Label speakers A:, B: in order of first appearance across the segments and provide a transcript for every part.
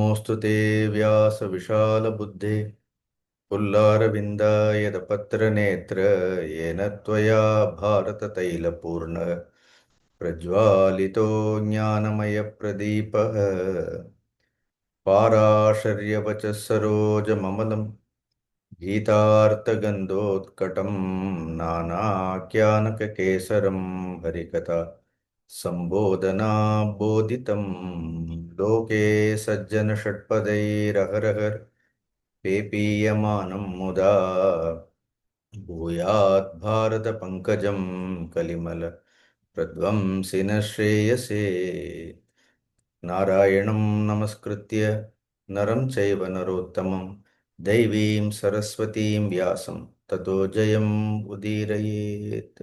A: नमोऽस्तु ते व्यासविशालबुद्धे पुल्लारविन्दायतपत्रनेत्र येन त्वया भारततैलपूर्ण प्रज्वालितो ज्ञानमयप्रदीपः पाराशर्यवचः सरोजममलं गीतार्थगन्धोत्कटं नानाख्यानककेसरं हरिकथा सम्बोधनाबोधितं लोके सज्जनषट्पदैरहरहर पेपीयमानं मुदा भूयात् भारतपङ्कजं कलिमल प्रध्वंसिन श्रेयसे नारायणं नमस्कृत्य नरं चैव नरोत्तमं दैवीं सरस्वतीं व्यासं ततो जयम् उदीरयेत्.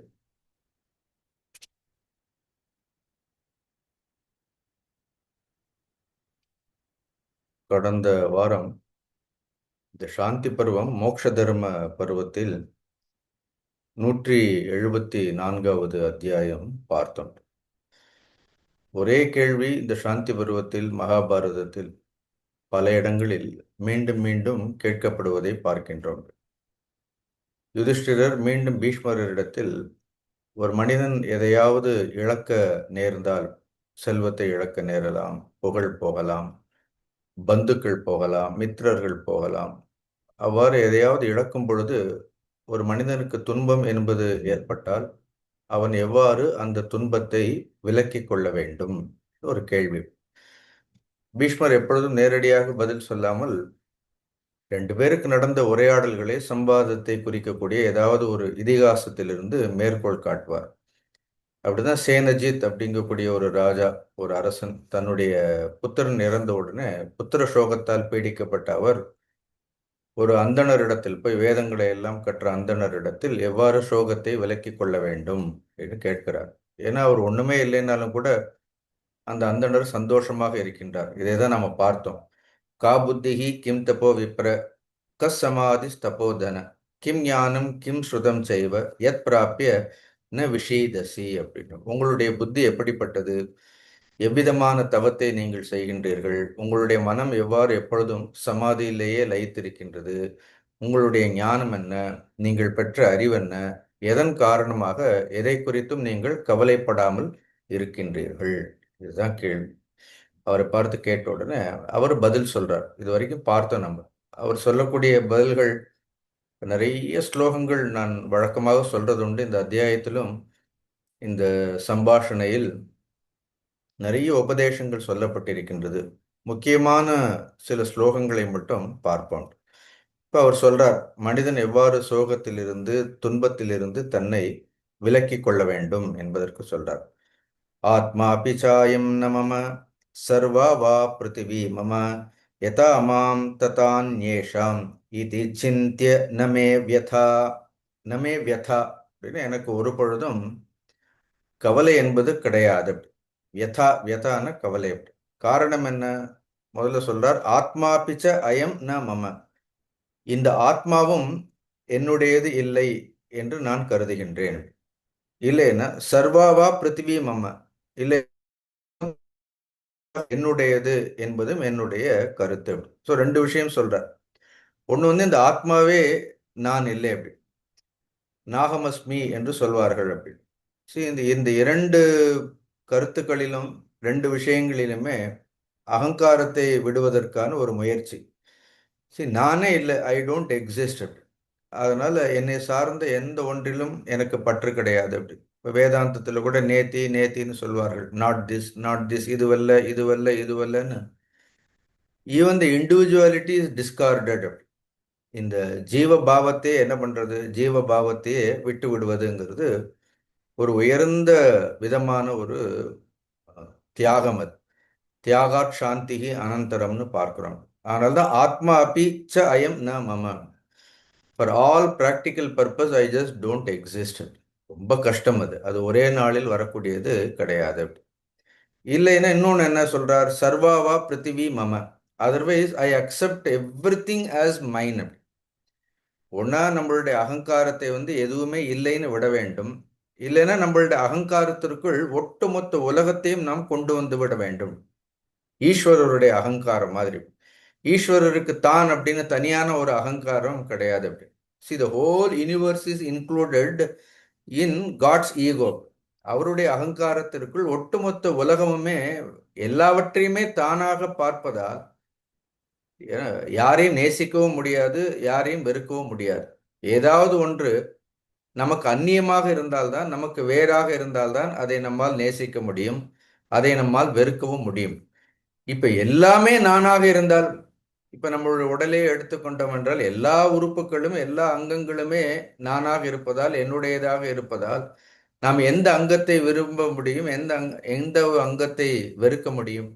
A: கடந்த வாரம் இந்த சாந்தி பருவம் மோட்ச தர்ம பருவத்தில் 174வது அத்தியாயம் பார்த்தோம். ஒரே கேள்வி இந்த சாந்தி பருவத்தில் மகாபாரதத்தில் பல இடங்களில் மீண்டும் மீண்டும் கேட்கப்படுவதை பார்க்கின்றோம். யுதிஷ்டிரர் மீண்டும் பீஷ்மரிடத்தில், ஒரு மனிதன் எதையாவது இழக்க நேர்ந்தால், செல்வத்தை இழக்க நேரலாம், புகழ் போகலாம், பந்துக்கள் போகலாம், மித்திரர்கள் போகலாம், அவ்வாறு எதையாவது இழக்கும் பொழுது ஒரு மனிதனுக்கு துன்பம் என்பது ஏற்பட்டால் அவன் எவ்வாறு அந்த துன்பத்தை விலக்கிக் கொள்ள வேண்டும் ஒரு கேள்வி. பீஷ்மர் எப்பொழுதும் நேரடியாக பதில் சொல்லாமல் ரெண்டு பேருக்கு நடந்த உரையாடல்களே சம்பாதத்தை குறிக்கக்கூடிய ஏதாவது ஒரு இதிகாசத்திலிருந்து மேற்கோள் காட்டுவார். அப்படிதான் சேனஜித் அப்படிங்கக்கூடிய ஒரு ராஜா, ஒரு அரசன், தன்னுடைய புத்திரன் இறந்த உடனே புத்திர சோகத்தால் பீடிக்கப்பட்ட அவர் ஒரு அந்தணரிடத்தில் போய் வேதங்களை எல்லாம் கற்ற அந்தணரிடத்தில் எவ்வாறு சோகத்தை விலக்கிக் கொள்ள வேண்டும் என்று கேட்கிறார். ஏன்னா அவர் ஒண்ணுமே இல்லைன்னாலும் கூட அந்த அந்தணர் சந்தோஷமாக இருக்கின்றார். இதை தான் நம்ம பார்த்தோம். கா புத்திஹி கிம் தபோ விப்ர கஸ் சமாதி தபோதன கிம் ஞானம் கிம் ஸ்ருதம் செய்வ யத் பிராப்பிய ந விஷீதசி அப்படின்னு. உங்களுடைய புத்தி எப்படிப்பட்டது, எவ்விதமான தவத்தை நீங்கள் செய்கின்றீர்கள், உங்களுடைய மனம் எவ்வாறு எப்பொழுதும் சமாதியிலேயே லயித்திருக்கின்றது, உங்களுடைய ஞானம் என்ன, நீங்கள் பெற்ற அறிவென்ன, எதன் காரணமாக எதை குறித்தும் நீங்கள் கவலைப்படாமல் இருக்கின்றீர்கள், இதுதான் கேள்வி. அவரை பார்த்து கேட்ட உடனே அவர் பதில் சொல்றார். இது வரைக்கும் பார்த்தோம் நம்ம. அவர் சொல்லக்கூடிய பதில்கள் நிறைய ஸ்லோகங்கள் நான் வழக்கமாக சொல்றது உண்டு. இந்த அத்தியாயத்திலும் இந்த சம்பாஷணையில் நிறைய உபதேசங்கள் சொல்லப்பட்டிருக்கின்றது. முக்கியமான சில ஸ்லோகங்களை மட்டும் பார்ப்போம். இப்போ அவர் சொல்றார், மனிதன் எவ்வாறு சோகத்திலிருந்து துன்பத்திலிருந்து தன்னை விலக்கிக் கொள்ள வேண்டும் என்பதற்கு சொல்றார். ஆத்மா பிச்சாயம் நமம சர்வா வா பிருத்திவி மம யதா மாம் ததான்யேஷாம் இது சிந்திய நமே வியதா. நமே வியதா அப்படின்னு எனக்கு ஒரு பொழுதும் கவலை என்பது கிடையாது. வியதா, வியதான கவலை. காரணம் என்ன? முதல்ல சொல்றார், ஆத்மா பிச்ச அயம் ந மம, இந்த ஆத்மாவும் என்னுடையது இல்லை என்று நான் கருதுகின்றேன். இல்லைன்னா சர்வாவா பிருத்திவி மம, இல்லை என்னுடையது என்பதும் என்னுடைய கருத்து. ஸோ ரெண்டு விஷயம் சொல்றார். ஒன்று வந்து இந்த ஆத்மாவே நான் இல்லை அப்படி, நாகமஸ்மி என்று சொல்வார்கள் அப்படி. சரி, இந்த இந்த இரண்டு கருத்துக்களிலும் ரெண்டு விஷயங்களிலுமே அகங்காரத்தை விடுவதற்கான ஒரு முயற்சி. சரி, நானே இல்லை, ஐ டோன்ட் எக்ஸிஸ்ட் அப்படி, அதனால என்னை சார்ந்த எந்த ஒன்றிலும் எனக்கு பற்று கிடையாது அப்படி. இப்போ வேதாந்தத்தில் கூட நேத்தி நேத்தின்னு சொல்வார்கள், நாட் திஸ் நாட் திஸ், இதுவல்ல இதுவல்ல இதுவல்லன்னு. Even the individuality is discarded. இந்த ஜீவ பாவத்தையே என்ன பண்றது, ஜீவ பாவத்தையே விட்டு விடுவதுங்கிறது ஒரு உயர்ந்த விதமான ஒரு தியாகம். அது தியாகாத் சாந்திகி அனந்தரம்னு பார்க்கிறோம். அதனால்தான் ஆத்மா அப்பி ச அயம் ந மம, for all practical purpose I just don't exist. ரொம்ப கஷ்டம் அது, அது ஒரே நாளில் வரக்கூடியது கிடையாது. இல்லைன்னா இன்னொன்று என்ன சொல்றார், சர்வாவா பிருத்திவி மம, otherwise I accept everything as mine. ஒன்னா நம்மளுடைய அகங்காரத்தை வந்து எதுவுமே இல்லைன்னு விட வேண்டும், இல்லைன்னா நம்மளுடைய அகங்காரத்திற்குள் ஒட்டுமொத்த உலகத்தையும் நாம் கொண்டு வந்து விட வேண்டும். ஈஸ்வரருடைய அகங்காரம் மாதிரி. ஈஸ்வரருக்கு தான் அப்படின்னு தனியான ஒரு அகங்காரம் கிடையாது. அப்படி see the whole universe is included in God's ego. அவருடைய அகங்காரத்திற்குள் ஒட்டுமொத்த உலகமுமே எல்லாவற்றையுமே தானாக பார்ப்பதால் யாரையும் நேசிக்கவும் முடியாது, யாரையும் வெறுக்கவும் முடியாது. ஏதாவது ஒன்று நமக்கு அந்நியமாக இருந்தால்தான், நமக்கு வேறாக இருந்தால்தான் அதை நம்மால் நேசிக்க முடியும், அதை நம்மால் வெறுக்கவும் முடியும். இப்ப எல்லாமே நானாக இருந்தால், இப்ப நம்மளுடைய உடலே எடுத்துக்கொண்டோம் என்றால் எல்லா உறுப்புகளும் எல்லா அங்கங்களுமே நானாக இருப்பதால், என்னுடையதாக இருப்பதால், நாம் எந்த அங்கத்தை விரும்ப முடியும், எந்த அங்கத்தை வெறுக்க முடியும்?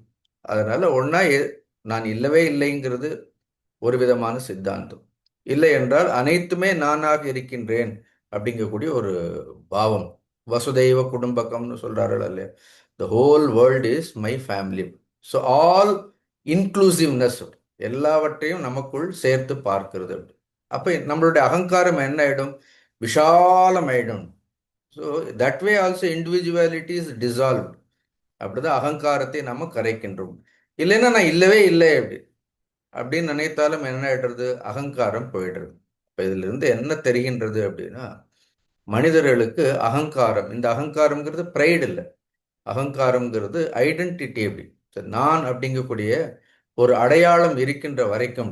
A: அதனால ஒன்னா நான் இல்லவே இல்லைங்கிறது ஒரு விதமான சித்தாந்தம். இல்லை என்றால் அனைத்துமே நானாக இருக்கின்றேன் அப்படிங்கக்கூடிய ஒரு பாவம். வசுதெய்வ குடும்பகம்னு சொல்றார்கள் இல்லையா? The whole world is my family. So all inclusiveness, எல்லாவற்றையும் நமக்குள் சேர்த்து பார்க்கிறது. அப்ப நம்மளுடைய அகங்காரம் என்ன ஆயிடும்? விஷாலம் ஆயிடும். So that way also individuality is dissolve. அப்படிதான் அகங்காரத்தை நம்ம கரைக்கின்றோம். இல்லைன்னா நான் இல்லவே இல்லை அப்படின்னு நினைத்தாலும் என்ன ஆயிடுறது? அகங்காரம் போயிடுறது. இப்போ இதுல இருந்து என்ன தெரிகின்றது அப்படின்னா, மனிதர்களுக்கு அகங்காரம், இந்த அகங்காரம்ங்கிறது ப்ரைடு இல்லை, அகங்காரம்ங்கிறது ஐடென்டிட்டி. அப்படி நான் அப்படிங்கக்கூடிய ஒரு அடையாளம் இருக்கின்ற வரைக்கும்,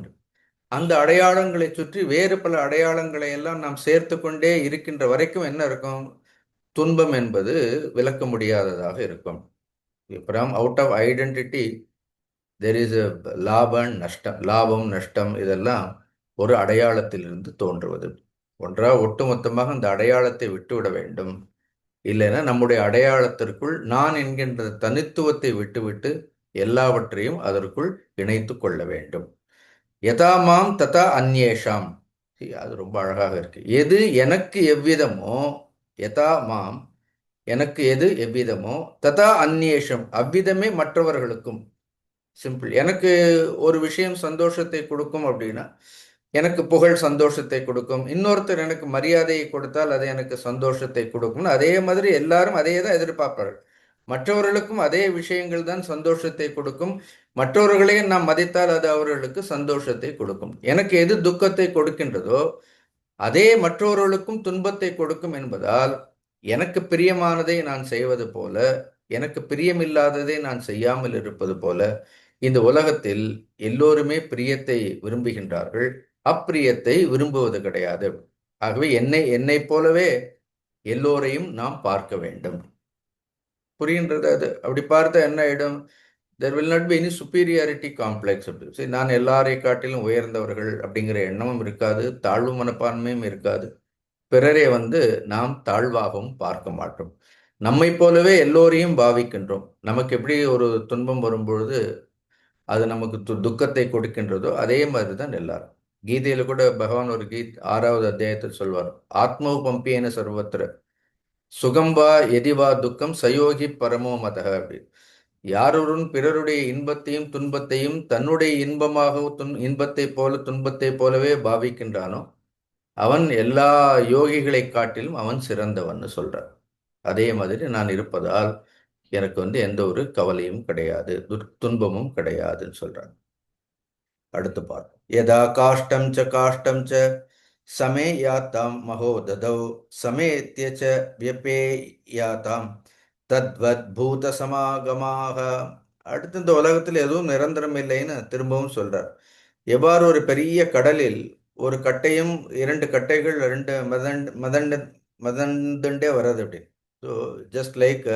A: அந்த அடையாளங்களை சுற்றி வேறு பல அடையாளங்களை எல்லாம் நாம் சேர்த்து கொண்டே இருக்கின்ற வரைக்கும் என்ன இருக்கும்? துன்பம் என்பது விளக்க முடியாததாக இருக்கும். அப்புறம் out of identity there is a லாபம் நஷ்டம். லாபம் நஷ்டம் இதெல்லாம் ஒரு அடையாளத்திலிருந்து தோன்றுவது. ஒன்றா ஒட்டுமொத்தமாக இந்த அடையாளத்தை விட்டுவிட வேண்டும். இல்லைன்னா நம்முடைய அடையாளத்திற்குள் நான் என்கின்ற தனித்துவத்தை விட்டுவிட்டு எல்லாவற்றையும் அதற்குள் இணைத்து கொள்ள வேண்டும். யதா மாம் ததா அந்நேஷாம். அது ரொம்ப அழகாக இருக்கு. எது எனக்கு எவ்விதமோ, யதா மாம் எனக்கு எது எவ்விதமோ, ததா அந்நேஷம் அவ்விதமே மற்றவர்களுக்கும். சிம்பிள். எனக்கு ஒரு விஷயம் சந்தோஷத்தை கொடுக்கும் அப்படின்னா, எனக்கு புகழ் சந்தோஷத்தை கொடுக்கும். இன்னொருத்தர் எனக்கு மரியாதையை கொடுத்தால் அது எனக்கு சந்தோஷத்தை கொடுக்கும். அதே மாதிரி எல்லாரும் அதே தான் எதிர்பார்ப்பார்கள். மற்றவர்களுக்கும் அதே விஷயங்கள் தான் சந்தோஷத்தை கொடுக்கும். மற்றவர்களையும் நாம் மதித்தால் அது அவர்களுக்கு சந்தோஷத்தை கொடுக்கும். எனக்கு எது துக்கத்தை கொடுக்கின்றதோ அதே மற்றவர்களுக்கும் துன்பத்தை கொடுக்கும் என்பதால், எனக்கு பிரியமானதை நான் செய்வது போல, எனக்கு பிரியமில்லாததை நான் செய்யாமல் இருப்பது போல, இந்த உலகத்தில் எல்லோருமே பிரியத்தை விரும்புகின்றார்கள், அப்பிரியத்தை விரும்புவது கிடையாது. ஆகவே என்னை போலவே எல்லோரையும் நாம் பார்க்க வேண்டும். புரிகின்றது? அது அப்படி பார்த்தா என்ன ஆயிடும்? There will not be any superiority complex. சரி, நான் எல்லாரை காட்டிலும் உயர்ந்தவர்கள் அப்படிங்கிற எண்ணமும் இருக்காது, தாழ்வு மனப்பான்மையும் இருக்காது. பிறரை நாம் தாழ்வாகவும் பார்க்க மாட்டோம். நம்மை போலவே எல்லோரையும் பாவிக்கின்றோம். நமக்கு எப்படி ஒரு துன்பம் வரும்பொழுது அது நமக்கு துக்கத்தை கொடுக்கின்றதோ அதே மாதிரி தான் எல்லாரும். கீதையில கூட பகவான் ஒரு 6வது அத்தியாயத்தில் சொல்வார், ஆத்மோ பம்பியன சர்வத்திர சுகம்பா எதிவா துக்கம் சயோகி பரமோ மதக. அப்படி யாரொருவன் பிறருடைய இன்பத்தையும் துன்பத்தையும் தன்னுடைய இன்பமாக இன்பத்தை போல துன்பத்தை போலவே பாவிக்கின்றானோ அவன் எல்லா யோகிகளை காட்டிலும் அவன் சிறந்தவன் சொல்றார். அதே மாதிரி நான் இருப்பதால் எனக்கு எந்த ஒரு கவலையும் கிடையாது, துன்பமும் கிடையாதுன்னு சொல்றாங்க. அடுத்து பார்ப்போம். யதா காஷ்டம் ச சமே யாத்தாம் மகோததௌ சமேத்ய ச வியபேயாதாம் தத்வத் பூத சமாகமாக. அடுத்து இந்த உலகத்தில் எதுவும் நிரந்தரம் இல்லைன்னு திரும்பவும் சொல்றார். எவ்வாறு ஒரு பெரிய கடலில் ஒரு கட்டையும் 2 கட்டைகள் 2 மதண்டுண்டே வராது அப்படி. So just like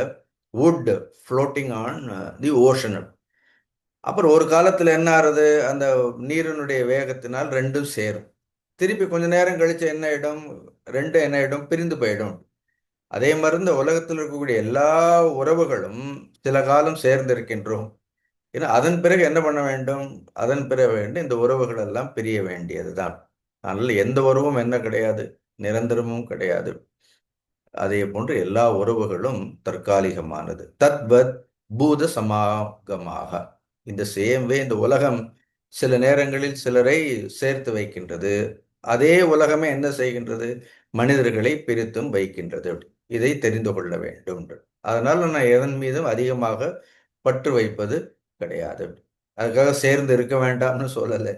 A: would floating on the ocean. அப்புறம் ஒரு காலத்தில் என்ன ஆறுது? அந்த நீரினுடைய வேகத்தினால் ரெண்டும் சேரும். திருப்பி கொஞ்ச நேரம் கழிச்சு என்ன ஆயிடும்? ரெண்டு என்ன ஆயிடும்? பிரிந்து போயிடும். அதே மாதிரி இந்த உலகத்தில் இருக்கக்கூடிய எல்லா உறவுகளும் சில காலம் சேர்ந்திருக்கின்றோம். ஏன்னா அதன் பிறகு என்ன பண்ண வேண்டும்? அதன் பிறகு இந்த உறவுகள் எல்லாம் பிரிய வேண்டியதுதான். அதனால எந்த உறவும் என்ன கிடையாது, நிரந்தரமும் கிடையாது. அதே போன்று எல்லா உறவுகளும் தற்காலிகமானது. தத்வத் பூத சமாகமாக. இந்த சேம் வே இந்த உலகம் சில நேரங்களில் சிலரை சேர்த்து வைக்கின்றது. அதே உலகமே என்ன செய்கின்றது? மனிதர்களை பிரித்தும் வைக்கின்றது. இதை தெரிந்து கொள்ள வேண்டும். அதனால நான் எதன் மீதும் அதிகமாக பற்று வைப்பது கிடையாது. அதுக்காக சேர்ந்து இருக்க வேண்டாம்னு சொல்லலை.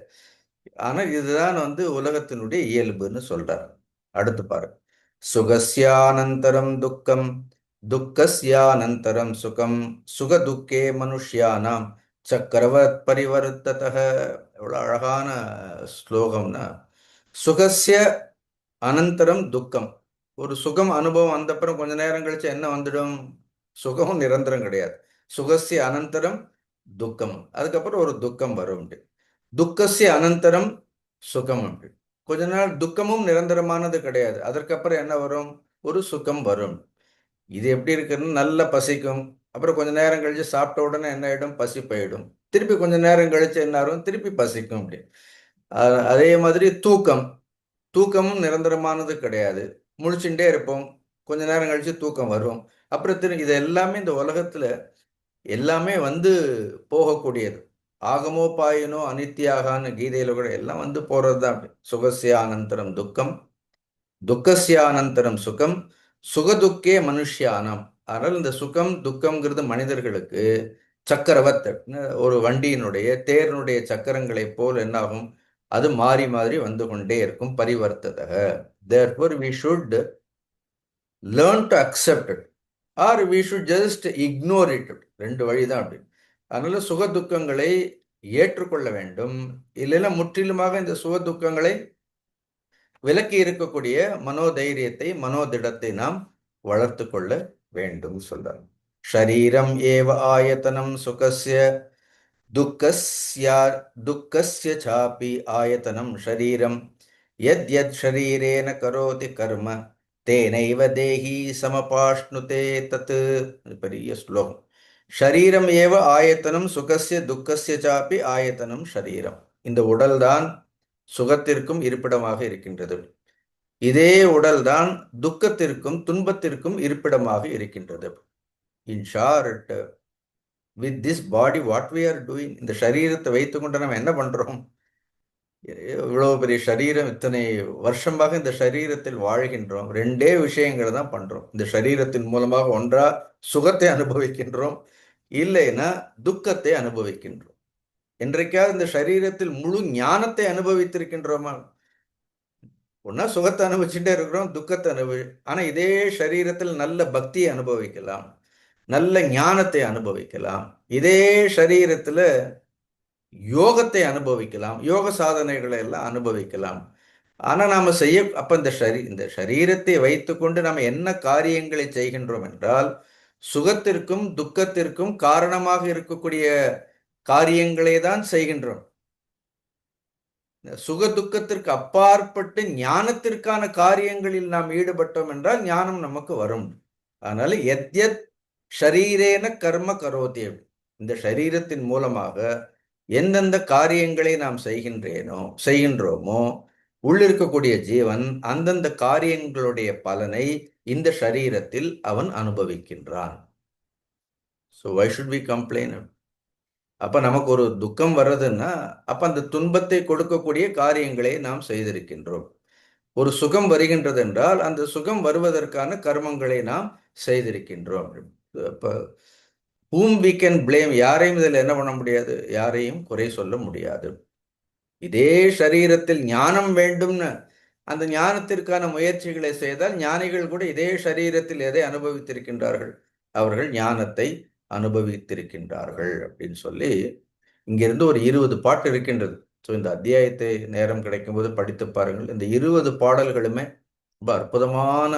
A: ஆனா இதுதான் உலகத்தினுடைய இயல்புன்னு சொல்றார். அடுத்து பாரு. சுகஸ்யானந்தரம் துக்கம், துக்கஸ்யானந்தரம் சுகம், சுக துக்கே மனுஷ்யானாம் சக்கரவத் பரிவர்த்ததः. எவ்வளவு அழகான ஸ்லோகம்னா, சுகஸ்ய அனந்தரம் துக்கம். ஒரு சுகம் அனுபவம் வந்த அப்புறம் கொஞ்ச நேரம் கழிச்சு என்ன வந்துடும்? சுகமும் நிரந்தரம் கிடையாது. சுகஸ்ய அனந்தரம் துக்கம், அதுக்கப்புறம் ஒரு துக்கம் வரும். துக்கஸ்ய அனந்தரம் சுகம் உண்டு. கொஞ்ச நாள் துக்கமும் நிரந்தரமானது கிடையாது. அதற்கப்புறம் என்ன வரும்? ஒரு சுகம் வரும். இது எப்படி இருக்குன்னு, நல்ல பசிக்கும், அப்புறம் கொஞ்ச நேரம் கழிச்சு சாப்பிட்ட உடனே என்ன ஆயிடும்? பசி போயிடும். திருப்பி கொஞ்ச நேரம் கழிச்சு என்ன ஆகும்? திருப்பி பசிக்கும். அப்படி அதே மாதிரி தூக்கம், தூக்கமும் நிரந்தரமானது கிடையாது. முழிச்சுட்டே இருப்போம், கொஞ்ச நேரம் கழிச்சு தூக்கம் வரும், அப்புறம் இது எல்லாமே இந்த உலகத்துல எல்லாமே போகக்கூடியது. ஆகமோ பாயினோ அனித்தியாகான்னு கீதையில கூட எல்லாம் போறதுதான். சுகசியானந்தரம் துக்கம், துக்கசியானந்தரம் சுகம், சுகதுக்கே மனுஷ்யானம். அதனால் இந்த சுகம் துக்கம்ங்கிறது மனிதர்களுக்கு சக்கரவர்த்த ஒரு வண்டியினுடைய தேர்னுடைய சக்கரங்களைப் போல் என்னாகும்? அது மாறி மாறி வந்து கொண்டே இருக்கும். பரிவர்த்தத. therefore we should learn to accept it or we should just ignore it. ரெண்டு வழிதான் அப்படி. அதனால சுக துக்கங்களை ஏற்றுக்கொள்ள வேண்டும். இல்லைன்னா முற்றிலுமாக இந்த சுக துக்கங்களை விலக்கி இருக்கக்கூடிய மனோதைரியத்தை, மனோதிடத்தை நாம் வளர்த்து கொள்ள வேண்டும் சொல்றார். ஷரீரம் ஏவ ஆயத்தனம் சுகஸ்ய துக்கஸ்ய துக்கஸ்ய சாபி ஆயத்தனம் ஷரீரம் யத் யத் ஷரீரேன கரோதி கர்ம தேனைவ தேஹி சமபாஷ்ணுதே தத். பெரிய ஸ்லோகம். ஷரீரம் ஏவ ஆயத்தனம் சுகஸ்ய துக்கஸ்ய சாபி ஆயத்தனம் ஷரீரம். இந்த உடல்தான் சுகத்திற்கும் இருப்பிடமாக இருக்கின்றது. இதே உடல்தான் துக்கத்திற்கும் துன்பத்திற்கும் இருப்பிடமாக இருக்கின்றது. In short, with this body what we are doing, இந்த சரீரத்தை வைத்துக்கொண்டு நம்ம என்ன பண்றோம்? இவ்வளவு பெரிய சரீரம், இத்தனை வருஷமாக இந்த சரீரத்தில் வாழ்கின்றோம். ரெண்டே விஷயங்களை தான் பண்றோம். இந்த சரீரத்தின் மூலமாக ஒன்றா சுகத்தை அனுபவிக்கின்றோம், இல்லைன்னா துக்கத்தை அனுபவிக்கின்றோம். என்றைக்காவது இந்த சரீரத்தில் முழு ஞானத்தை அனுபவித்திருக்கின்றோமா? ஒன்னா சுகத்தை அனுபவிச்சுட்டே இருக்கிறோம், துக்கத்தை ஆனா இதே சரீரத்தில் நல்ல பக்தியை அனுபவிக்கலாம், நல்ல ஞானத்தை அனுபவிக்கலாம், இதே சரீரத்துல யோகத்தை அனுபவிக்கலாம், யோக சாதனைகளை எல்லாம் அனுபவிக்கலாம். ஆனா நாம அப்ப இந்த சரீரத்தை வைத்துக்கொண்டு நாம என்ன காரியங்களை செய்கின்றோம் என்றால், சுகத்திற்கும் துக்கத்திற்கும் காரணமாக இருக்கக்கூடிய காரியங்களை தான் செய்கின்றோம். சுக துக்கத்திற்கு அப்பாற்பட்டு ஞானத்திற்கான காரியங்களில் நாம் ஈடுபட்டோம் என்றால் ஞானம் நமக்கு வரும். அதனால எத்யத் ஷரீரேன கர்ம கரோதி, இந்த சரீரத்தின் மூலமாக எந்தெந்த காரியங்களை நாம் செய்கின்றோமோ உள்ளிருக்கக்கூடிய ஜீவன் அந்தந்த காரியங்களுடைய பலனை இந்த சரீரத்தில் அவன் அனுபவிக்கின்றான். So why should we complain? அப்ப நமக்கு ஒரு துக்கம் வர்றதுன்னா அப்ப அந்த துன்பத்தை கொடுக்கக்கூடிய காரியங்களை நாம் செய்திருக்கின்றோம். ஒரு சுகம் வருகின்றது என்றால் அந்த சுகம் வருவதற்கான கர்மங்களை நாம் செய்திருக்கின்றோம். அப்ப whom we can blame, யாரையும் இதில் என்ன பண்ண முடியாது, யாரையும் குறை சொல்ல முடியாது. இதே சரீரத்தில் ஞானம் வேண்டும்னு அந்த ஞானத்திற்கான முயற்சிகளை செய்தால் ஞானிகள் கூட இதே சரீரத்தில் எதை அனுபவித்திருக்கின்றார்கள்? அவர்கள் ஞானத்தை அனுபவித்திருக்கின்றார்கள் அப்படின்னு சொல்லி இங்கிருந்து ஒரு 20 பாட்டு இருக்கின்றது. ஸோ இந்த அத்தியாயத்தை நேரம் கிடைக்கும்போது படித்து பாருங்கள். இந்த 20 பாடல்களுமே ரொம்ப அற்புதமான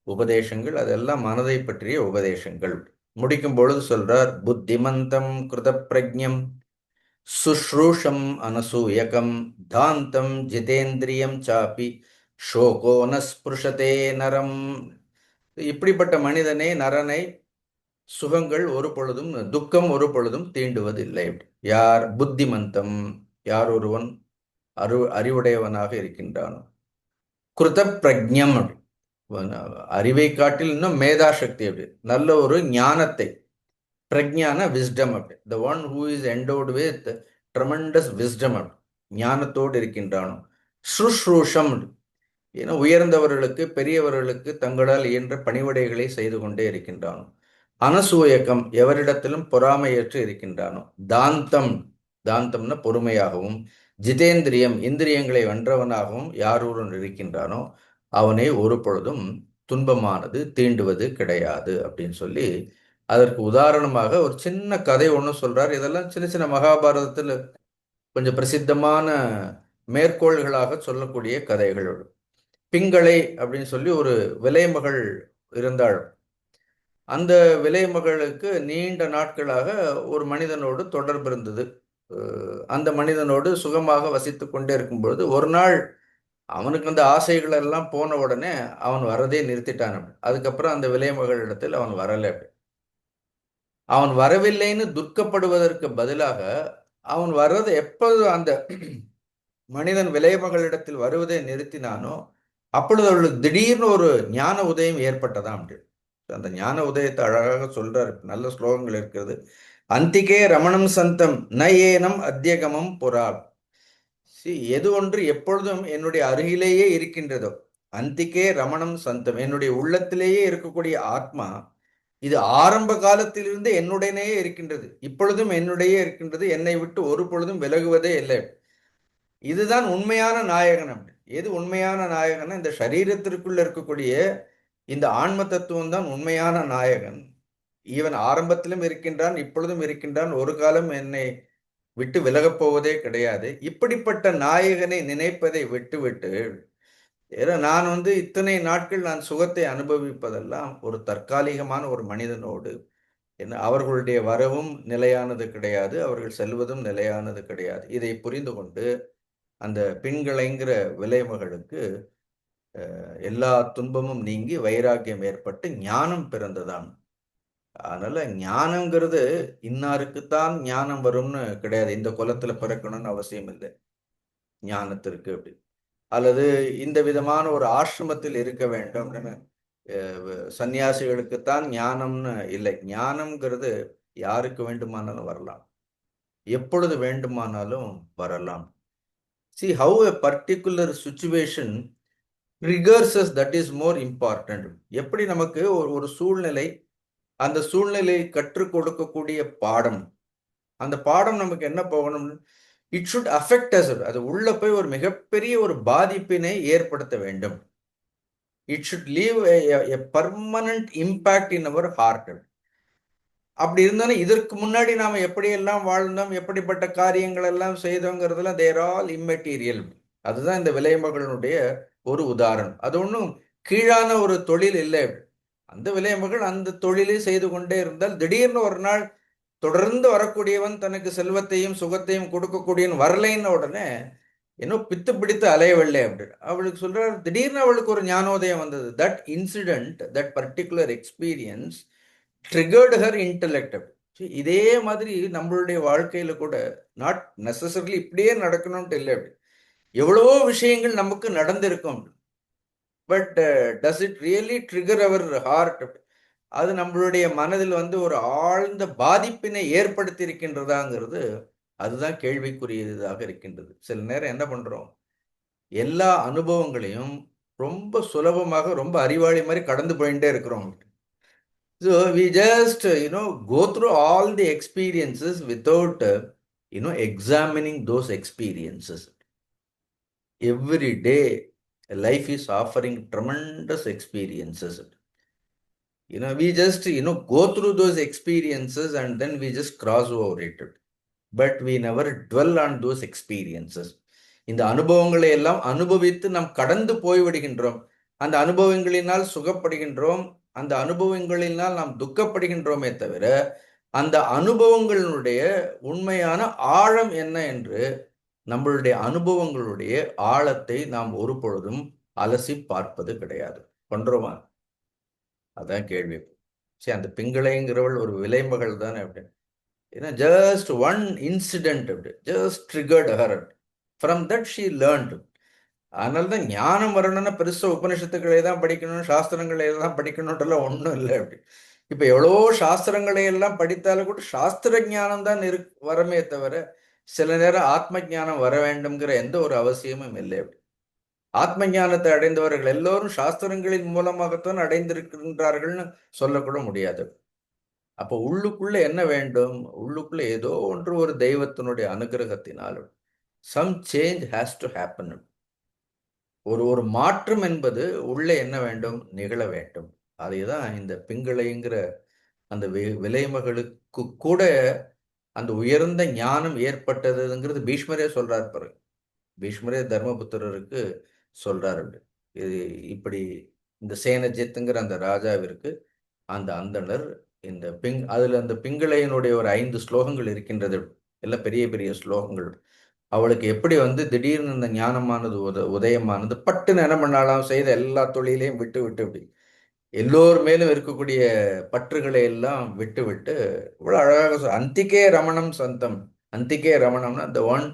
A: உபதேசங்கள். அதெல்லாம் மனதை பற்றிய உபதேசங்கள். முடிக்கும் பொழுது சொல்றார், புத்திமந்தம் கிருத பிரஜம் சுஷ்ரூஷம் அனசூயகம் தாந்தம் ஜிதேந்திரியம் சாப்பி ஷோகோ நஸ்பிருஷதே நரம். இப்படிப்பட்ட மனிதனை, நரனை சுகங்கள் ஒரு பொழுதும், துக்கம் ஒரு பொழுதும் தீண்டுவதில்லை. யார்? புத்திமந்தம், யார் ஒருவன் அறிவுடையவனாக இருக்கின்றானோ, கிருத பிரஜம், அறிவை காட்டில் இன்னும் மேதாசக்தி, அப்படி நல்ல ஒரு ஞானத்தை, பிரஜான விஸ்டம், அப்படி the one who is endowed with tremendous wisdom, ஞானத்தோடு இருக்கின்றானோ. சுஷ்ரூஷம், ஏன்னா உயர்ந்தவர்களுக்கு, பெரியவர்களுக்கு தங்களால் இயன்ற பணிவிடைகளை செய்து கொண்டே இருக்கின்றானோ. அனசூயக்கம், எவரிடத்திலும் பொறாமையற்று இருக்கின்றானோ. தாந்தம், தாந்தம்னா பொறுமையாகவும், ஜிதேந்திரியம் இந்திரியங்களை வென்றவனாகவும் யார் ஒருவன் இருக்கின்றானோ அவனை ஒரு பொழுதும் துன்பமானது தீண்டுவது கிடையாது அப்படின்னு சொல்லி அதற்கு உதாரணமாக ஒரு சின்ன கதை ஒன்று சொல்றார். இதெல்லாம் சின்ன சின்ன மகாபாரதத்தில் கொஞ்சம் பிரசித்தமான மேற்கோள்களாக சொல்லக்கூடிய கதைகள். பிங்களை அப்படின்னு சொல்லி ஒரு விலைமகள் இருந்தாள். அந்த விலைமகளுக்கு நீண்ட நாட்களாக ஒரு மனிதனோடு தொடர்பு இருந்தது. அந்த மனிதனோடு சுகமாக வசித்து கொண்டே இருக்கும்பொழுது ஒரு நாள் அவனுக்கு அந்த ஆசைகள் எல்லாம் போன உடனே அவன் வரதே நிறுத்திட்டான். அதுக்கப்புறம் அந்த விலைமகளிடத்தில் அவன் வரலை. அவன் வரவில்லைன்னு துக்கப்படுவதற்கு பதிலாக அவன் வர்றது எப்போது அந்த மனிதன் விலைமகளிடத்தில் வருவதை நிறுத்தினானோ அப்பொழுது அவளுக்கு திடீர்னு ஒரு ஞான உதயம் ஏற்பட்டதாம். அந்த ஞான உதயத்தை அழகாக சொல்றார். நல்ல ஸ்லோகங்கள் இருக்கிறது. அந்திகே ரமணம் சந்தம் ந ஏனம் அத்தியகமம் புறால். எது ஒன்று எப்பொழுதும் என்னுடைய அருகிலேயே இருக்கின்றதோ, அந்திகே ரமணம் சந்தம், என்னுடைய உள்ளத்திலேயே இருக்கக்கூடிய ஆத்மா இது ஆரம்ப காலத்திலிருந்து என்னுடனேயே இருக்கின்றது, இப்பொழுதும் என்னுடைய இருக்கின்றது, என்னை விட்டு ஒரு பொழுதும் விலகுவதே இல்லை. இதுதான் உண்மையான நாயகன். எது உண்மையான நாயகன்? இந்த சரீரத்திற்குள்ள இருக்கக்கூடிய இந்த ஆன்ம தத்துவம் தான் உண்மையான நாயகன். இவன் ஆரம்பத்திலும் இருக்கின்றான், இப்பொழுதும் இருக்கின்றான், ஒரு காலம் என்னை விட்டு விலகப் போவதே கிடையாது. இப்படிப்பட்ட நாயகனை நினைப்பதை விட்டுவிட்டு ஏன்னா நான் இத்தனை நாட்கள் நான் சுகத்தை அனுபவிப்பதெல்லாம் ஒரு தற்காலிகமான ஒரு மனிதனோடு என்ன அவர்களுடைய வரவும் நிலையானது கிடையாது, அவர்கள் செல்வதும் நிலையானது கிடையாது. இதை புரிந்து கொண்டு அந்த பின்களைங்கிற விலைமகளுக்கு எல்லா துன்பமும் நீங்கி வைராக்கியம் ஏற்பட்டு ஞானம் பிறந்ததாம். அதனால ஞானம்ங்கிறது இன்னாருக்குத்தான் ஞானம் வரும்னு கிடையாது. இந்த குலத்துல பிறக்கணும்னு அவசியம் இல்லை ஞானத்திற்கு. அப்படி அல்லது இந்த விதமான ஒரு ஆசிரமத்தில் இருக்க வேண்டும் சன்னியாசிகளுக்குத்தான் ஞானம்னு இல்லை. ஞானம்ங்கிறது யாருக்கு வேண்டுமானாலும் வரலாம், எப்பொழுது வேண்டுமானாலும் வரலாம். See how a particular situation triggers us, that is more important. எப்படி நமக்கு ஒரு சூழ்நிலை, அந்த சூழ்நிலையை கற்றுக் கொடுக்கக்கூடிய பாடம், அந்த பாடம் நமக்கு என்ன போகணும், இட் ஷுட் அஃபெக்ட் அஸ். அது உள்ள போய் ஒரு மிகப்பெரிய ஒரு பாதிப்பினை ஏற்படுத்த வேண்டும். It should leave a permanent impact in our heart. அப்படி இருந்தாலும் இதற்கு முன்னாடி நாம எப்படியெல்லாம் வாழ்ந்தோம், எப்படிப்பட்ட காரியங்கள் எல்லாம் செய்தோங்கிறதுலாம் தேர் ஆல் இம்மெட்டீரியல். அதுதான் இந்த விலைமகளுடைய ஒரு உதாரணம். அது ஒன்றும் கீழான ஒரு தொழில் இல்லை. அந்த விலைமகள் அந்த தொழிலை செய்து கொண்டே இருந்தால் திடீர்னு ஒரு நாள் தொடர்ந்து வரக்கூடியவன் தனக்கு செல்வத்தையும் சுகத்தையும் கொடுக்கக்கூடியவன் வரலைன்னு உடனே இன்னும் பித்து பிடித்து அலையவில்லை அப்படின்னு அவளுக்கு சொல்றார். திடீர்னு அவளுக்கு ஒரு ஞானோதயம் வந்தது. That incident, that particular experience triggered her intellect. இதே மாதிரி நம்மளுடைய வாழ்க்கையில கூட நாட் நெசசரிலி இப்படியே நடக்கணும்ட்டு இல்லை. அப்படி எவ்வளவோ விஷயங்கள் நமக்கு நடந்திருக்கும். But does it really trigger our heart? அது நம்மளுடைய மனதில் ஒரு ஆழ்ந்த பாதிப்பினை ஏற்படுத்தி இருக்கின்றதாங்கிறது அதுதான் கேள்விக்குரியதாக இருக்கின்றது. சில நேரம் என்ன பண்றோம், எல்லா அனுபவங்களையும் ரொம்ப சுலபமாக ரொம்ப அறிவாளி மாதிரி கடந்து போயிட்டே இருக்கிறோம். So we just go through all the experiences without examining those experiences. Every day life is offering tremendous experiences. We just go through those experiences and then we just cross over it, but we never dwell on those experiences. இந்த அனுபவங்களை எல்லாம் அனுபவித்து நாம் கடந்து போய்விடுகின்றோம். அந்த அனுபவங்களினால் சுகப்படுகின்றோம், அந்த அனுபவங்களினால் நாம் துக்கப்படுகின்றோமே தவிர அந்த அனுபவங்களுடைய உண்மையான ஆழம் என்ன என்று நம்மளுடைய அனுபவங்களுடைய ஆழத்தை நாம் ஒரு பொழுதும் அலசி பார்ப்பது கிடையாது. பண்றோமா? அதான் கேள்வி. சரி, அந்த பிங்களைங்கிறவள் ஒரு விலைமகள் தானே அப்படின்னு. ஏன்னா ஜஸ்ட் ஒன் இன்சிடென்ட் அப்படி just triggered her. From that she learnt. அதனால தான் ஞானம் வரணும்னா பெருசாக உபனிஷத்துக்களை தான் படிக்கணும், சாஸ்திரங்களை எல்லாம் படிக்கணுன்றலாம் ஒன்றும் இல்லை. அப்படி இப்போ எவ்வளவோ சாஸ்திரங்களை எல்லாம் படித்தாலும் கூட சாஸ்திர ஞானம் தான் வரமே தவிர சில நேரம் ஆத்ம ஞானம் வர வேண்டும்ங்கிற எந்த ஒரு அவசியமும் இல்லை. அப்படி ஆத்ம ஞானத்தை அடைந்தவர்கள் எல்லோரும் சாஸ்திரங்களின் மூலமாகத்தான் அடைந்திருக்கின்றார்கள்னு சொல்லக்கூட முடியாது. அப்போ உள்ளுக்குள்ள என்ன வேண்டும்? உள்ளுக்குள்ள ஏதோ ஒன்று ஒரு தெய்வத்தினுடைய அனுகிரகத்தினால் some change has to happen. ஒரு ஒரு மாற்றம் என்பது உள்ளே என்ன வேண்டும்? நிகழ வேண்டும். அதேதான் இந்த பிங்களைங்கிற அந்த விலைமகளுக்கு கூட அந்த உயர்ந்த ஞானம் ஏற்பட்டதுங்கிறது பீஷ்மரே சொல்றார் பாருங்க. பீஷ்மரே தர்மபுத்திரருக்கு சொல்றாரு அப்படி. இது இப்படி இந்த சேனஜித்துங்கிற அந்த ராஜாவிற்கு அந்த அந்தணர் இந்த அதுல அந்த பிங்களையினுடைய ஒரு 5 ஸ்லோகங்கள் இருக்கின்றது. எல்லாம் பெரிய பெரிய ஸ்லோகங்கள். அவளுக்கு எப்படி வந்து திடீர்னு இந்த ஞானமானது உதயமானது பட்டுன்னு என்ன பண்ணாலாம், செய்த எல்லா தொழிலையும் விட்டு விட்டு இப்படி எல்லோர் மேலும் இருக்கக்கூடிய பற்றுகளை எல்லாம் விட்டு விட்டு இவ்வளவு அழகாக அந்திகே ரமணம் சந்தம். அந்திகே ரமணம்னா the one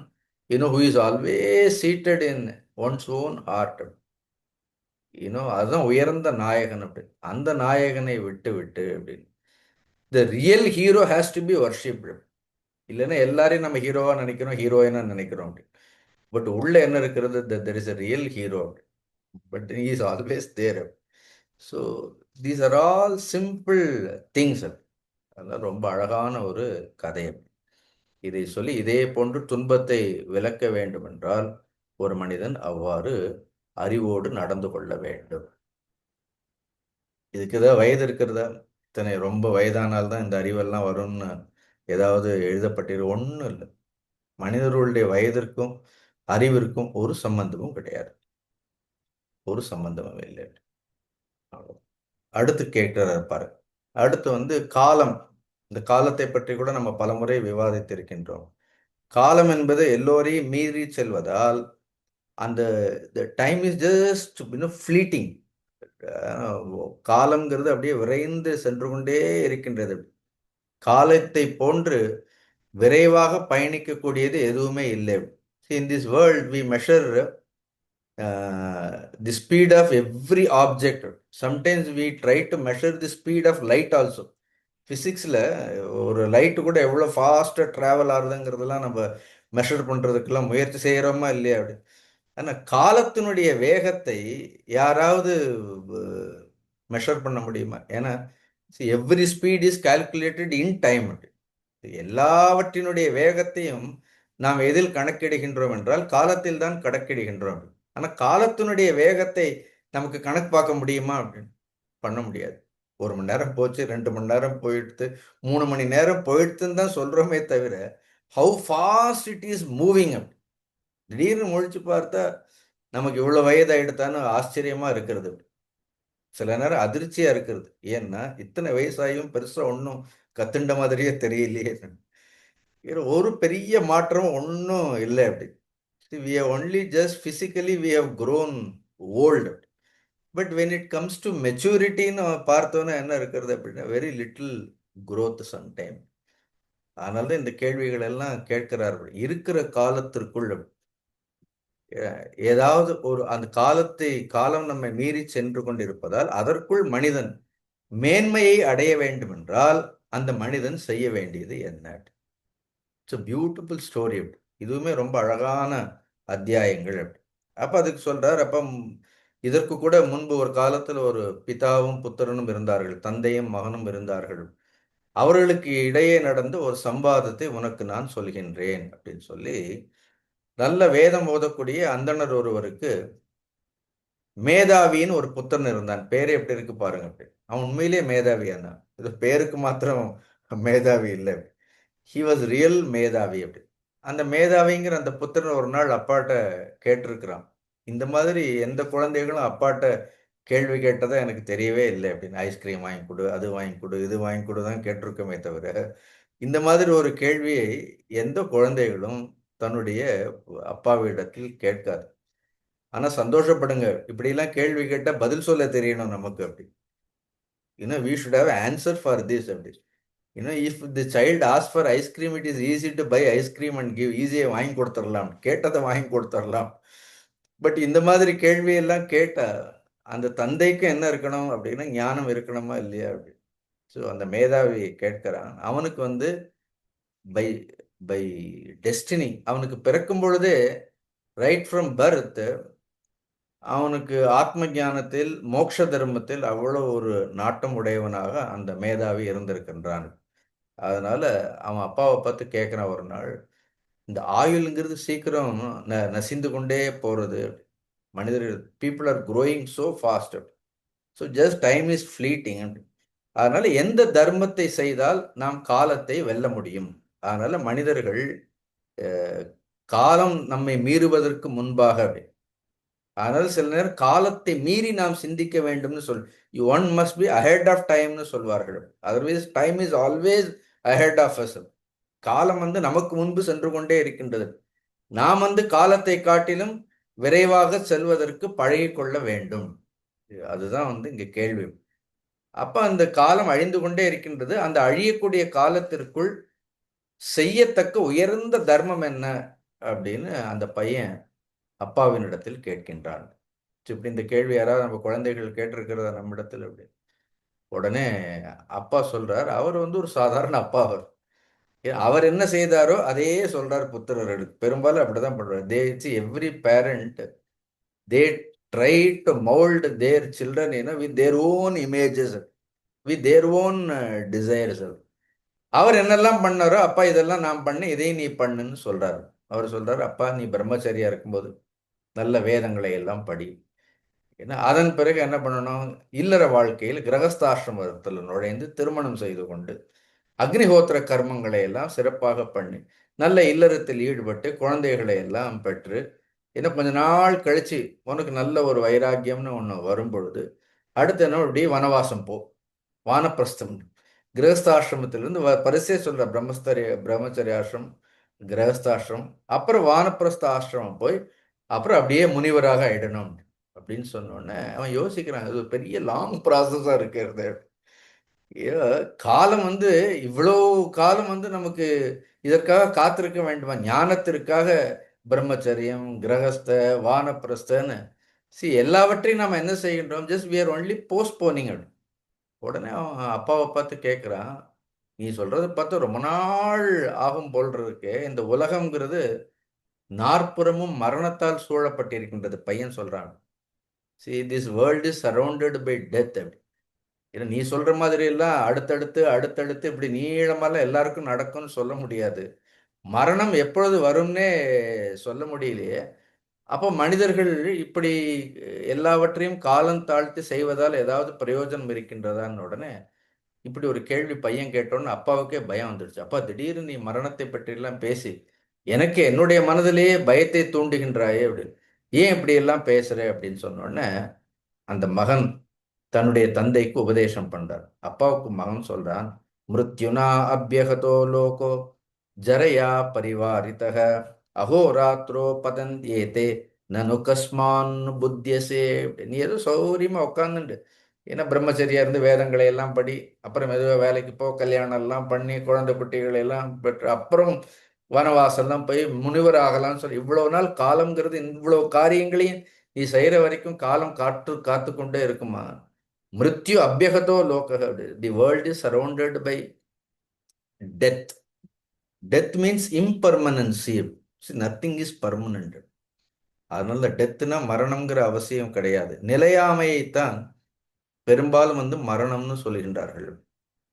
A: who is always seated in one's own heart. அதுதான் உயர்ந்த நாயகன் அப்படி. அந்த நாயகனை விட்டு விட்டு அப்படின்னு the real hero has to be worshipped. இல்லைன்னா எல்லாரையும் நம்ம ஹீரோவா நினைக்கிறோம், ஹீரோயினா நினைக்கிறோம் அப்படி. பட் உள்ள என்ன இருக்கிறது? There is a real hero. But he is always there. So these are all simple things. அதெல்லாம் ரொம்ப அழகான ஒரு கதை. இதை சொல்லி இதே போன்று துன்பத்தை விலக்க வேண்டும் என்றால் ஒரு மனிதன் அவ்வாறு அறிவோடு நடந்து கொள்ள வேண்டும். இதுக்கு ஏதாவது வயது இருக்கிறதா? இத்தனை ரொம்ப வயதானால்தான் இந்த அறிவெல்லாம் வரும்னு ஏதாவது எழுதப்பட்டிரு? ஒன்றும் இல்லை. மனிதர்களுடைய வயதிற்கும் அறிவிற்கும் ஒரு சம்பந்தமும் கிடையாது. ஒரு சம்பந்தமும் இல்லை. அடுத்து கேட்கிறார் பாரு. அடுத்து வந்து காலம். இந்த காலத்தை பற்றி கூட நம்ம பலமுறை விவாதித்திருக்கின்றோம். காலம் என்பது எல்லோரையும் மீறி செல்வதால் அந்த டைம் இஸ் ஜஸ்ட் ஃப்ளீட்டிங். காலம்ங்கிறது அப்படியே விரைந்து சென்று கொண்டே இருக்கின்றது. காலத்தை போன்று விரைவாக பயணிக்கக்கூடியது எதுவுமே இல்லை. In this world we measure the speed of every object. Sometimes we try to measure the speed of light also. ஃபிசிக்ஸில் ஒரு லைட்டு கூட எவ்வளோ ஃபாஸ்ட்டாக ட்ராவல் ஆகுதுங்கிறதெல்லாம் நம்ம மெஷர் பண்ணுறதுக்கெல்லாம் முயற்சி செய்கிறோமா இல்லையா அப்படி. ஆனால் காலத்தினுடைய வேகத்தை யாராவது மெஷர் பண்ண முடியுமா? ஏன்னா every speed is calculated in time. எல்லாவற்றினுடைய வேகத்தையும் நாம் எதில் கணக்கிடுகின்றோம் என்றால் காலத்தில் தான் கணக்கிடுகின்றோம். ஆனால் காலத்தினுடைய வேகத்தை நமக்கு கணக்கு பார்க்க முடியுமா அப்படின்னு? பண்ண முடியாது. 1 மணி நேரம் போச்சு, 2 மணி நேரம் போயிடுத்து, 3 மணி நேரம் போயிடுத்துன்னு தான் சொல்றோமே தவிர how fast it is moving. திடீர்னு முழிச்சு பார்த்தா நமக்கு இவ்வளவு வயது ஆயிடுத்தான்னு ஆச்சரியமா இருக்கிறது. சில நேரம் அதிர்ச்சியா இருக்கிறது. ஏன்னா இத்தனை வயசாயும் பெருசா ஒன்றும் கத்துண்ட மாதிரியே தெரியலையே. ஒரு பெரிய மாற்றம் ஒன்றும் இல்லை அப்படி. we have only just physically we have grown old. But when it comes to maturity ன்னு பார்த்தோன்னா என்ன இருக்கிறது அப்படின்னா வெரி லிட்டில் growth sometime. அதனால தான் இந்த கேள்விகள் எல்லாம் கேட்கிறார்கள். இருக்கிற காலத்திற்குள் ஏதாவது ஒரு அந்த காலம் நம்மை மீறி சென்று கொண்டிருப்பதால் அதற்குள் மனிதன் மேன்மையை அடைய வேண்டும் என்றால் அந்த மனிதன் செய்ய வேண்டியது என்ன? It's a beautiful story. இதுவுமே ரொம்ப அழகான அத்தியாயங்கள். அப்ப அதுக்கு சொல்றார். அப்ப இதற்கு கூட முன்பு ஒரு காலத்துல ஒரு பிதாவும் புத்திரனும் இருந்தார்கள், தந்தையும் மகனும் இருந்தார்கள். அவர்களுக்கு இடையே நடந்த ஒரு சம்பாதத்தை உனக்கு நான் சொல்கின்றேன் அப்படின்னு சொல்லி நல்ல வேதம் ஓதக்கூடிய அந்தணர் ஒருவருக்கு மேதாவின்னு ஒரு புத்திரன் இருந்தான். பேரு எப்படி இருக்கு பாருங்க. அப்படி அவன் உண்மையிலேயே மேதாவியா தான். இது பேருக்கு மாத்திரம் மேதாவி இல்லை. ஹி வாஸ் ரியல் மேதாவி. அப்படி அந்த மேதாவிங்கிற அந்த புத்திரன் ஒரு நாள் அப்பாட்ட கேட்டிருக்கிறான். இந்த மாதிரி எந்த குழந்தைகளும் அப்பாட்ட கேள்வி கேட்டதா எனக்கு தெரியவே இல்லை அப்படின்னு. ஐஸ்கிரீம் வாங்கி கொடு, அது வாங்கி கொடு, இது வாங்கி கொடு தான் கேட்டிருக்கோமே தவிர இந்த மாதிரி ஒரு கேள்வியை எந்த குழந்தைகளும் தன்னுடைய அப்பாவிடத்தில் கேட்காது. ஆனா சந்தோஷப்படுங்க, இப்படிலாம் கேள்வி கேட்டா பதில் சொல்ல தெரியணும் நமக்கு அப்படி. we should have answer for this அப்படி. if the child asks for ice cream, it is easy to buy ice cream and give. ஈஸியாக வாங்கி கொடுத்துடலாம், கேட்டதை வாங்கி கொடுத்துடலாம். பட் இந்த மாதிரி கேள்வியெல்லாம் கேட்டா அந்த தந்தைக்கு என்ன இருக்கணும் அப்படின்னா ஞானம் இருக்கணுமா இல்லையா அப்படி. ஸோ அந்த மேதாவி கேட்கிறான். அவனுக்கு வந்து பை பை டெஸ்டினி அவனுக்கு பிறக்கும் பொழுதே ரைட் ஃப்ரம் பர்த் அவனுக்கு ஆத்ம ஞானத்தில் மோட்ச தர்மத்தில் அவ்வளவு ஒரு நாட்டம் உடையவனாக அந்த மேதாவி இருந்திருக்கின்றான். அதனால அவன் அப்பாவை பார்த்து கேட்குறான் ஒரு நாள், இந்த ஆயுளுங்கிறது சீக்கிரம் நசிந்து கொண்டே போறது. மனிதர்கள் people are growing so fast. So just time is fleeting. அதனால எந்த தர்மத்தை செய்தால் நாம் காலத்தை வெல்ல முடியும். அதனால மனிதர்கள் காலம் நம்மை மீறுவதற்கு முன்பாக, அதனால சில நேரம் காலத்தை மீறி நாம் சிந்திக்க வேண்டும்னு you one must be ahead of டைம்னு சொல்வார்கள். Otherwise time is always ahead of us. காலம் நமக்கு முன்பு சென்று கொண்டே இருக்கின்றது. நாம் காலத்தை காட்டிலும் விரைவாக செல்வதற்கு பழகிக்கொள்ள வேண்டும். அதுதான் இங்க கேள்வி. அப்ப அந்த காலம் அழிந்து கொண்டே இருக்கின்றது. அந்த அழியக்கூடிய காலத்திற்குள் செய்யத்தக்க உயர்ந்த தர்மம் என்ன அப்படின்னு அந்த பையன் அப்பாவினிடத்தில் கேட்கின்றான். இப்படி இந்த கேள்வி யாராவது நம்ம குழந்தைகள் கேட்டிருக்கிறதா நம்மிடத்தில்? அப்படி உடனே அப்பா சொல்றார். அவர் ஒரு சாதாரண அப்பா. அவர் என்ன செய்தாரோ அதையே சொல்றார் புத்திரர்களுக்கு. பெரும்பாலும் அப்படிதான் பண்றாரு. Every parent they try to mould their children with their own images, with their own desires. அவர் என்னெல்லாம் பண்ணாரோ, அப்பா இதெல்லாம் நான் பண்ண, இதையும் நீ பண்ணுன்னு சொல்றாரு. அவர் சொல்றாரு, அப்பா நீ பிரம்மச்சரியா இருக்கும்போது நல்ல வேதங்களை எல்லாம் படி. ஏன்னா அதன் பிறகு என்ன பண்ணணும், இல்லற வாழ்க்கையில் கிரகஸ்தாசிரமத்தில் நுழைந்து திருமணம் செய்து கொண்டு அக்னிஹோத்திர கர்மங்களை எல்லாம் சிறப்பாக பண்ணி நல்ல இல்லறத்தில் ஈடுபட்டு குழந்தைகளை எல்லாம் பெற்று இன்னும் கொஞ்ச நாள் கழிச்சு உனக்கு நல்ல ஒரு வைராக்கியம்னு ஒன்று வரும் பொழுது அடுத்து என்ன, இப்படி வனவாசம் போ, வானப்பிரஸ்தம். கிரகஸ்தாசிரமத்திலிருந்து பரிசே சொல்ற பிரம்மச்சரிய ஆசிரமம், கிரகஸ்தாசிரமம், அப்புறம் வானப்பிரஸ்த ஆசிரமம் போய் அப்புறம் அப்படியே முனிவராக ஆயிடணும் அப்படின்னு சொன்னோடனே அவன் யோசிக்கிறான், அது ஒரு பெரிய லாங் ப்ராசஸா இருக்கிறது. காலம் இவ்வளோ காலம் நமக்கு இதற்காக காத்திருக்க வேண்டுமா? ஞானத்திற்காக பிரம்மச்சரியம், கிரகஸ்த, வானப்பிரஸ்தன்னு எல்லாவற்றையும் நாம் என்ன செய்கின்றோம்? Just we are only postponing. உடனே அவன் அப்பாவை பார்த்து கேட்குறான், நீ சொல்றது பார்த்தா ரொம்ப நாள் ஆகும் போல் இருக்கு. இந்த உலகம்ங்கிறது நாற்புறமும் மரணத்தால் சூழப்பட்டிருக்கின்றது. பையன் சொல்றான், see this world is surrounded by death. ஏன்னா நீ சொல்ற மாதிரி எல்லாம் அடுத்தடுத்து அடுத்தடுத்து இப்படி நீளமெல்லாம் எல்லாருக்கும் நடக்கும்னு சொல்ல முடியாது. மரணம் எப்பொழுது வரும்னே சொல்ல முடியலையே. அப்போ மனிதர்கள் இப்படி எல்லாவற்றையும் காலம் தாழ்த்தி செய்வதால் ஏதாவது பிரயோஜனம் இருக்கின்றதான்னு உடனே இப்படி ஒரு கேள்வி பையன் கேட்டோன்னு அப்பாவுக்கே பயம் வந்துடுச்சு. அப்பா திடீர்னு நீ மரணத்தை பற்றியெல்லாம் பேசி எனக்கு என்னுடைய மனதிலேயே பயத்தை தூண்டுகின்றாயே அப்படின்னு, ஏன் இப்படி எல்லாம் பேசுற அப்படின்னு சொன்னோடனே அந்த மகன் தன்னுடைய தந்தைக்கு உபதேசம் பண்றார். அப்பாவுக்கு மகன் சொல்றான், மிருத்யுனா அபியகதோ லோகோ ஜரையா பரிவாரிதக அஹோராத்ரோ பதந்தேதே நனு கஸ்மான் புத்தியசே. நீ ஏதோ சௌரியமா உட்காந்துண்டு ஏன்னா பிரம்மச்சரியா இருந்து வேதங்களை எல்லாம் படி, அப்புறம் மெதுவாக வேலைக்கு போ, கல்யாணம் எல்லாம் பண்ணி குழந்தை குட்டிகளை எல்லாம் பெற்று அப்புறம் வனவாசம்லாம் போய் முனிவர் ஆகலாம்னு சொல்லி இவ்வளவு நாள் காலம்ங்கிறது இவ்வளவு காரியங்களையும் நீ செய்யற வரைக்கும் காலம் காத்து கொண்டே இருக்குமா? மிருத்யு அபியகதோ லோக, the world is surrounded by death. Death means impermanency. Nothing is permanent. அதனால டெத்னா மரணம்ங்கிற அவசியம் கிடையாது. நிலையாமையைத்தான் பெரும்பாலும் மரணம்னு சொல்லுகின்றார்கள்.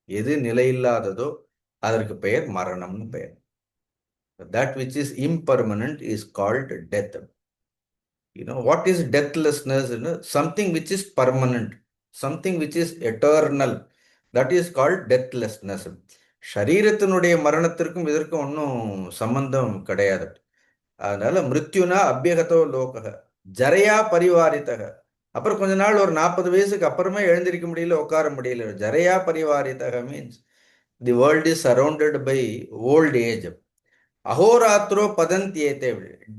A: எது நிலையில்லாததோ அதற்கு பெயர் மரணம்னு பெயர். That which is impermanent is called death. what is deathlessness? Something which is permanent, something which is eternal, that is called deathlessness. ஷரீரத்தினுடைய மரணத்திற்கும் இதற்கும் ஒன்றும் சம்பந்தம் கிடையாது. அதனால மிருத்யுனா அபியகதோ லோக ஜரையா பரிவாரித்தக. அப்புறம் கொஞ்ச நாள் ஒரு 40 வயசுக்கு அப்புறமே எழுந்திருக்க முடியல, உட்கார முடியல. ஜரையா பரிவாரித்தக means the world is surrounded by old age. அஹோராத்திரோ பதந்தியேதே,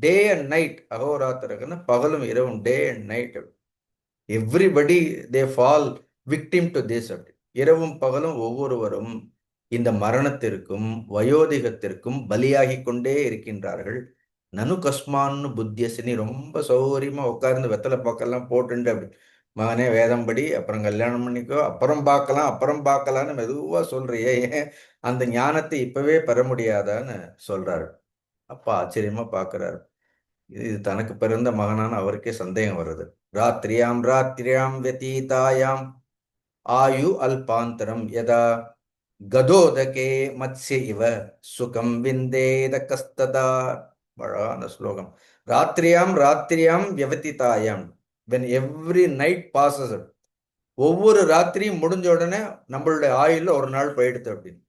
A: டே அண்ட் நைட். அஹோராத்திரக்குன்னு பகலும் இரவும், day and night. Everybody they fall victim to this. இரவும் பகலும் ஒவ்வொருவரும் இந்த மரணத்திற்கும் வயோதிகத்திற்கும் பலியாகி கொண்டே இருக்கின்றார்கள். நனு கஸ்மான்னு புத்தியசினி, ரொம்ப சௌகரியமா உட்கார்ந்து வெத்தலை பாக்கெல்லாம் போட்டுண்டு அப்படி, மகனே வேதம் படி, அப்புறம் கல்யாணம் பண்ணிக்கோ, அப்புறம் பார்க்கலான்னு மெதுவா சொல்றியே, ஏன் அந்த ஞானத்தை இப்பவே பெற முடியாதான்னு சொல்றாரு. அப்பா ஆச்சரியமா பார்க்கிறாரு. இது தனக்கு பிறந்த மகனான அவருக்கே சந்தேகம் வருது. ராத்திரியாம் ராத்திரியாம் வெதீதாயாம் ஆயு அல்பாந்தரம் யதா கதோதகே மத்ஸ்ய இவ சுகம் விந்தேத கஸ்ததா. அழகான ஸ்லோகம். ராத்திரியாம் ராத்திரியாம் வியவதிதாயாம், when every night passes, ஒவ்வொரு ராத்திரியும் முடிஞ்ச உடனே நம்மளுடைய ஆயுள்ல ஒரு நாள் போயிடுது அப்படின்னு.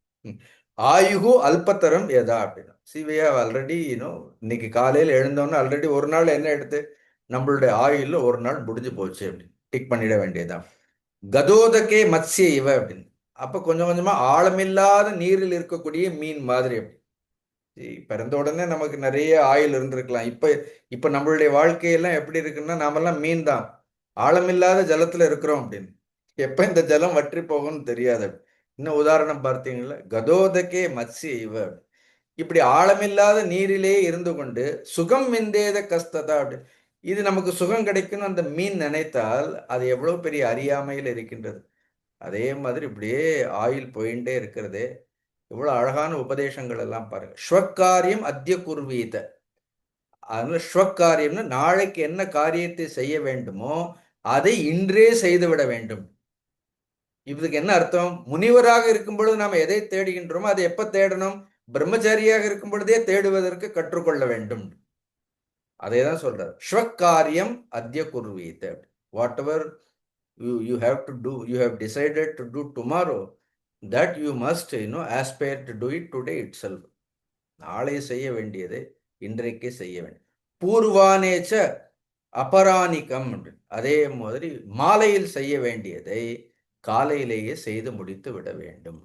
A: ஆயுகு அல்பத்தரம் ஏதா அப்படின்னா சிவையா ஆல்ரெடி இன்னைக்கு காலையில் எழுந்தோன்னு ஆல்ரெடி ஒரு நாள் என்ன எடுத்து நம்மளுடைய ஆயுள்ல ஒரு நாள் முடிஞ்சு போச்சு அப்படின்னு டிக் பண்ணிட வேண்டியதுதான். கதோதகே மத்ஸ்ய இவ அப்படின்னு. அப்ப கொஞ்சம் கொஞ்சமா ஆழமில்லாத நீரில் இருக்கக்கூடிய மீன் மாதிரி அப்படி. பிறந்த உடனே நமக்கு நிறைய ஆயில் இருந்திருக்கலாம். இப்ப நம்மளுடைய வாழ்க்கையெல்லாம் எப்படி இருக்குன்னா நாமெல்லாம் மீன் தான், ஆழமில்லாத ஜலத்துல இருக்கிறோம் அப்படின்னு. எப்ப இந்த ஜலம் வற்றி போகும்னு தெரியாது. இன்னும் உதாரணம் பார்த்தீங்களா, கதோதகே மத்ஸ்ய இவ. இப்படி ஆழமில்லாத நீரிலே இருந்து கொண்டு சுகம் விந்தேத கஸ்ததா அப்படி. இது நமக்கு சுகம் கிடைக்கும்னு அந்த மீன் நினைத்தால் அது எவ்வளவு பெரிய அறியாமையில் இருக்கின்றது. அதே மாதிரி இப்படியே ஆயில் போயிட்டே இருக்கிறதே. இவ்வளவு அழகான உபதேசங்கள் எல்லாம் பாருங்க. ஸ்வக்காரியம் அத்திய குர்வீத. அதனால ஸ்வக்காரியம்னு நாளைக்கு என்ன காரியத்தை செய்ய வேண்டுமோ அதை இன்றே செய்துவிட வேண்டும். இதுக்கு என்ன அர்த்தம்? முனிவராக இருக்கும் பொழுது நாம் எதை தேடுகின்றோமோ அதை எப்ப தேடணும்? பிரம்மச்சாரியாக இருக்கும் பொழுதே தேடுவதற்கு கற்றுக்கொள்ள வேண்டும். அதே தான் சொல்றார். ஸ்வக்காரியம் அத்திய குர்வீத. Whatever you have to do, you have decided to do tomorrow, that you must aspire to do it today itself. நாளை செய்ய வேண்டியதை இன்றைக்கே செய்ய வேண்டும். பூர்வானேச்ச அபராணிக்கம். அதே மாதிரி மாலையில் செய்ய வேண்டியதை காலையிலேயே செய்து முடித்து விட வேண்டும்.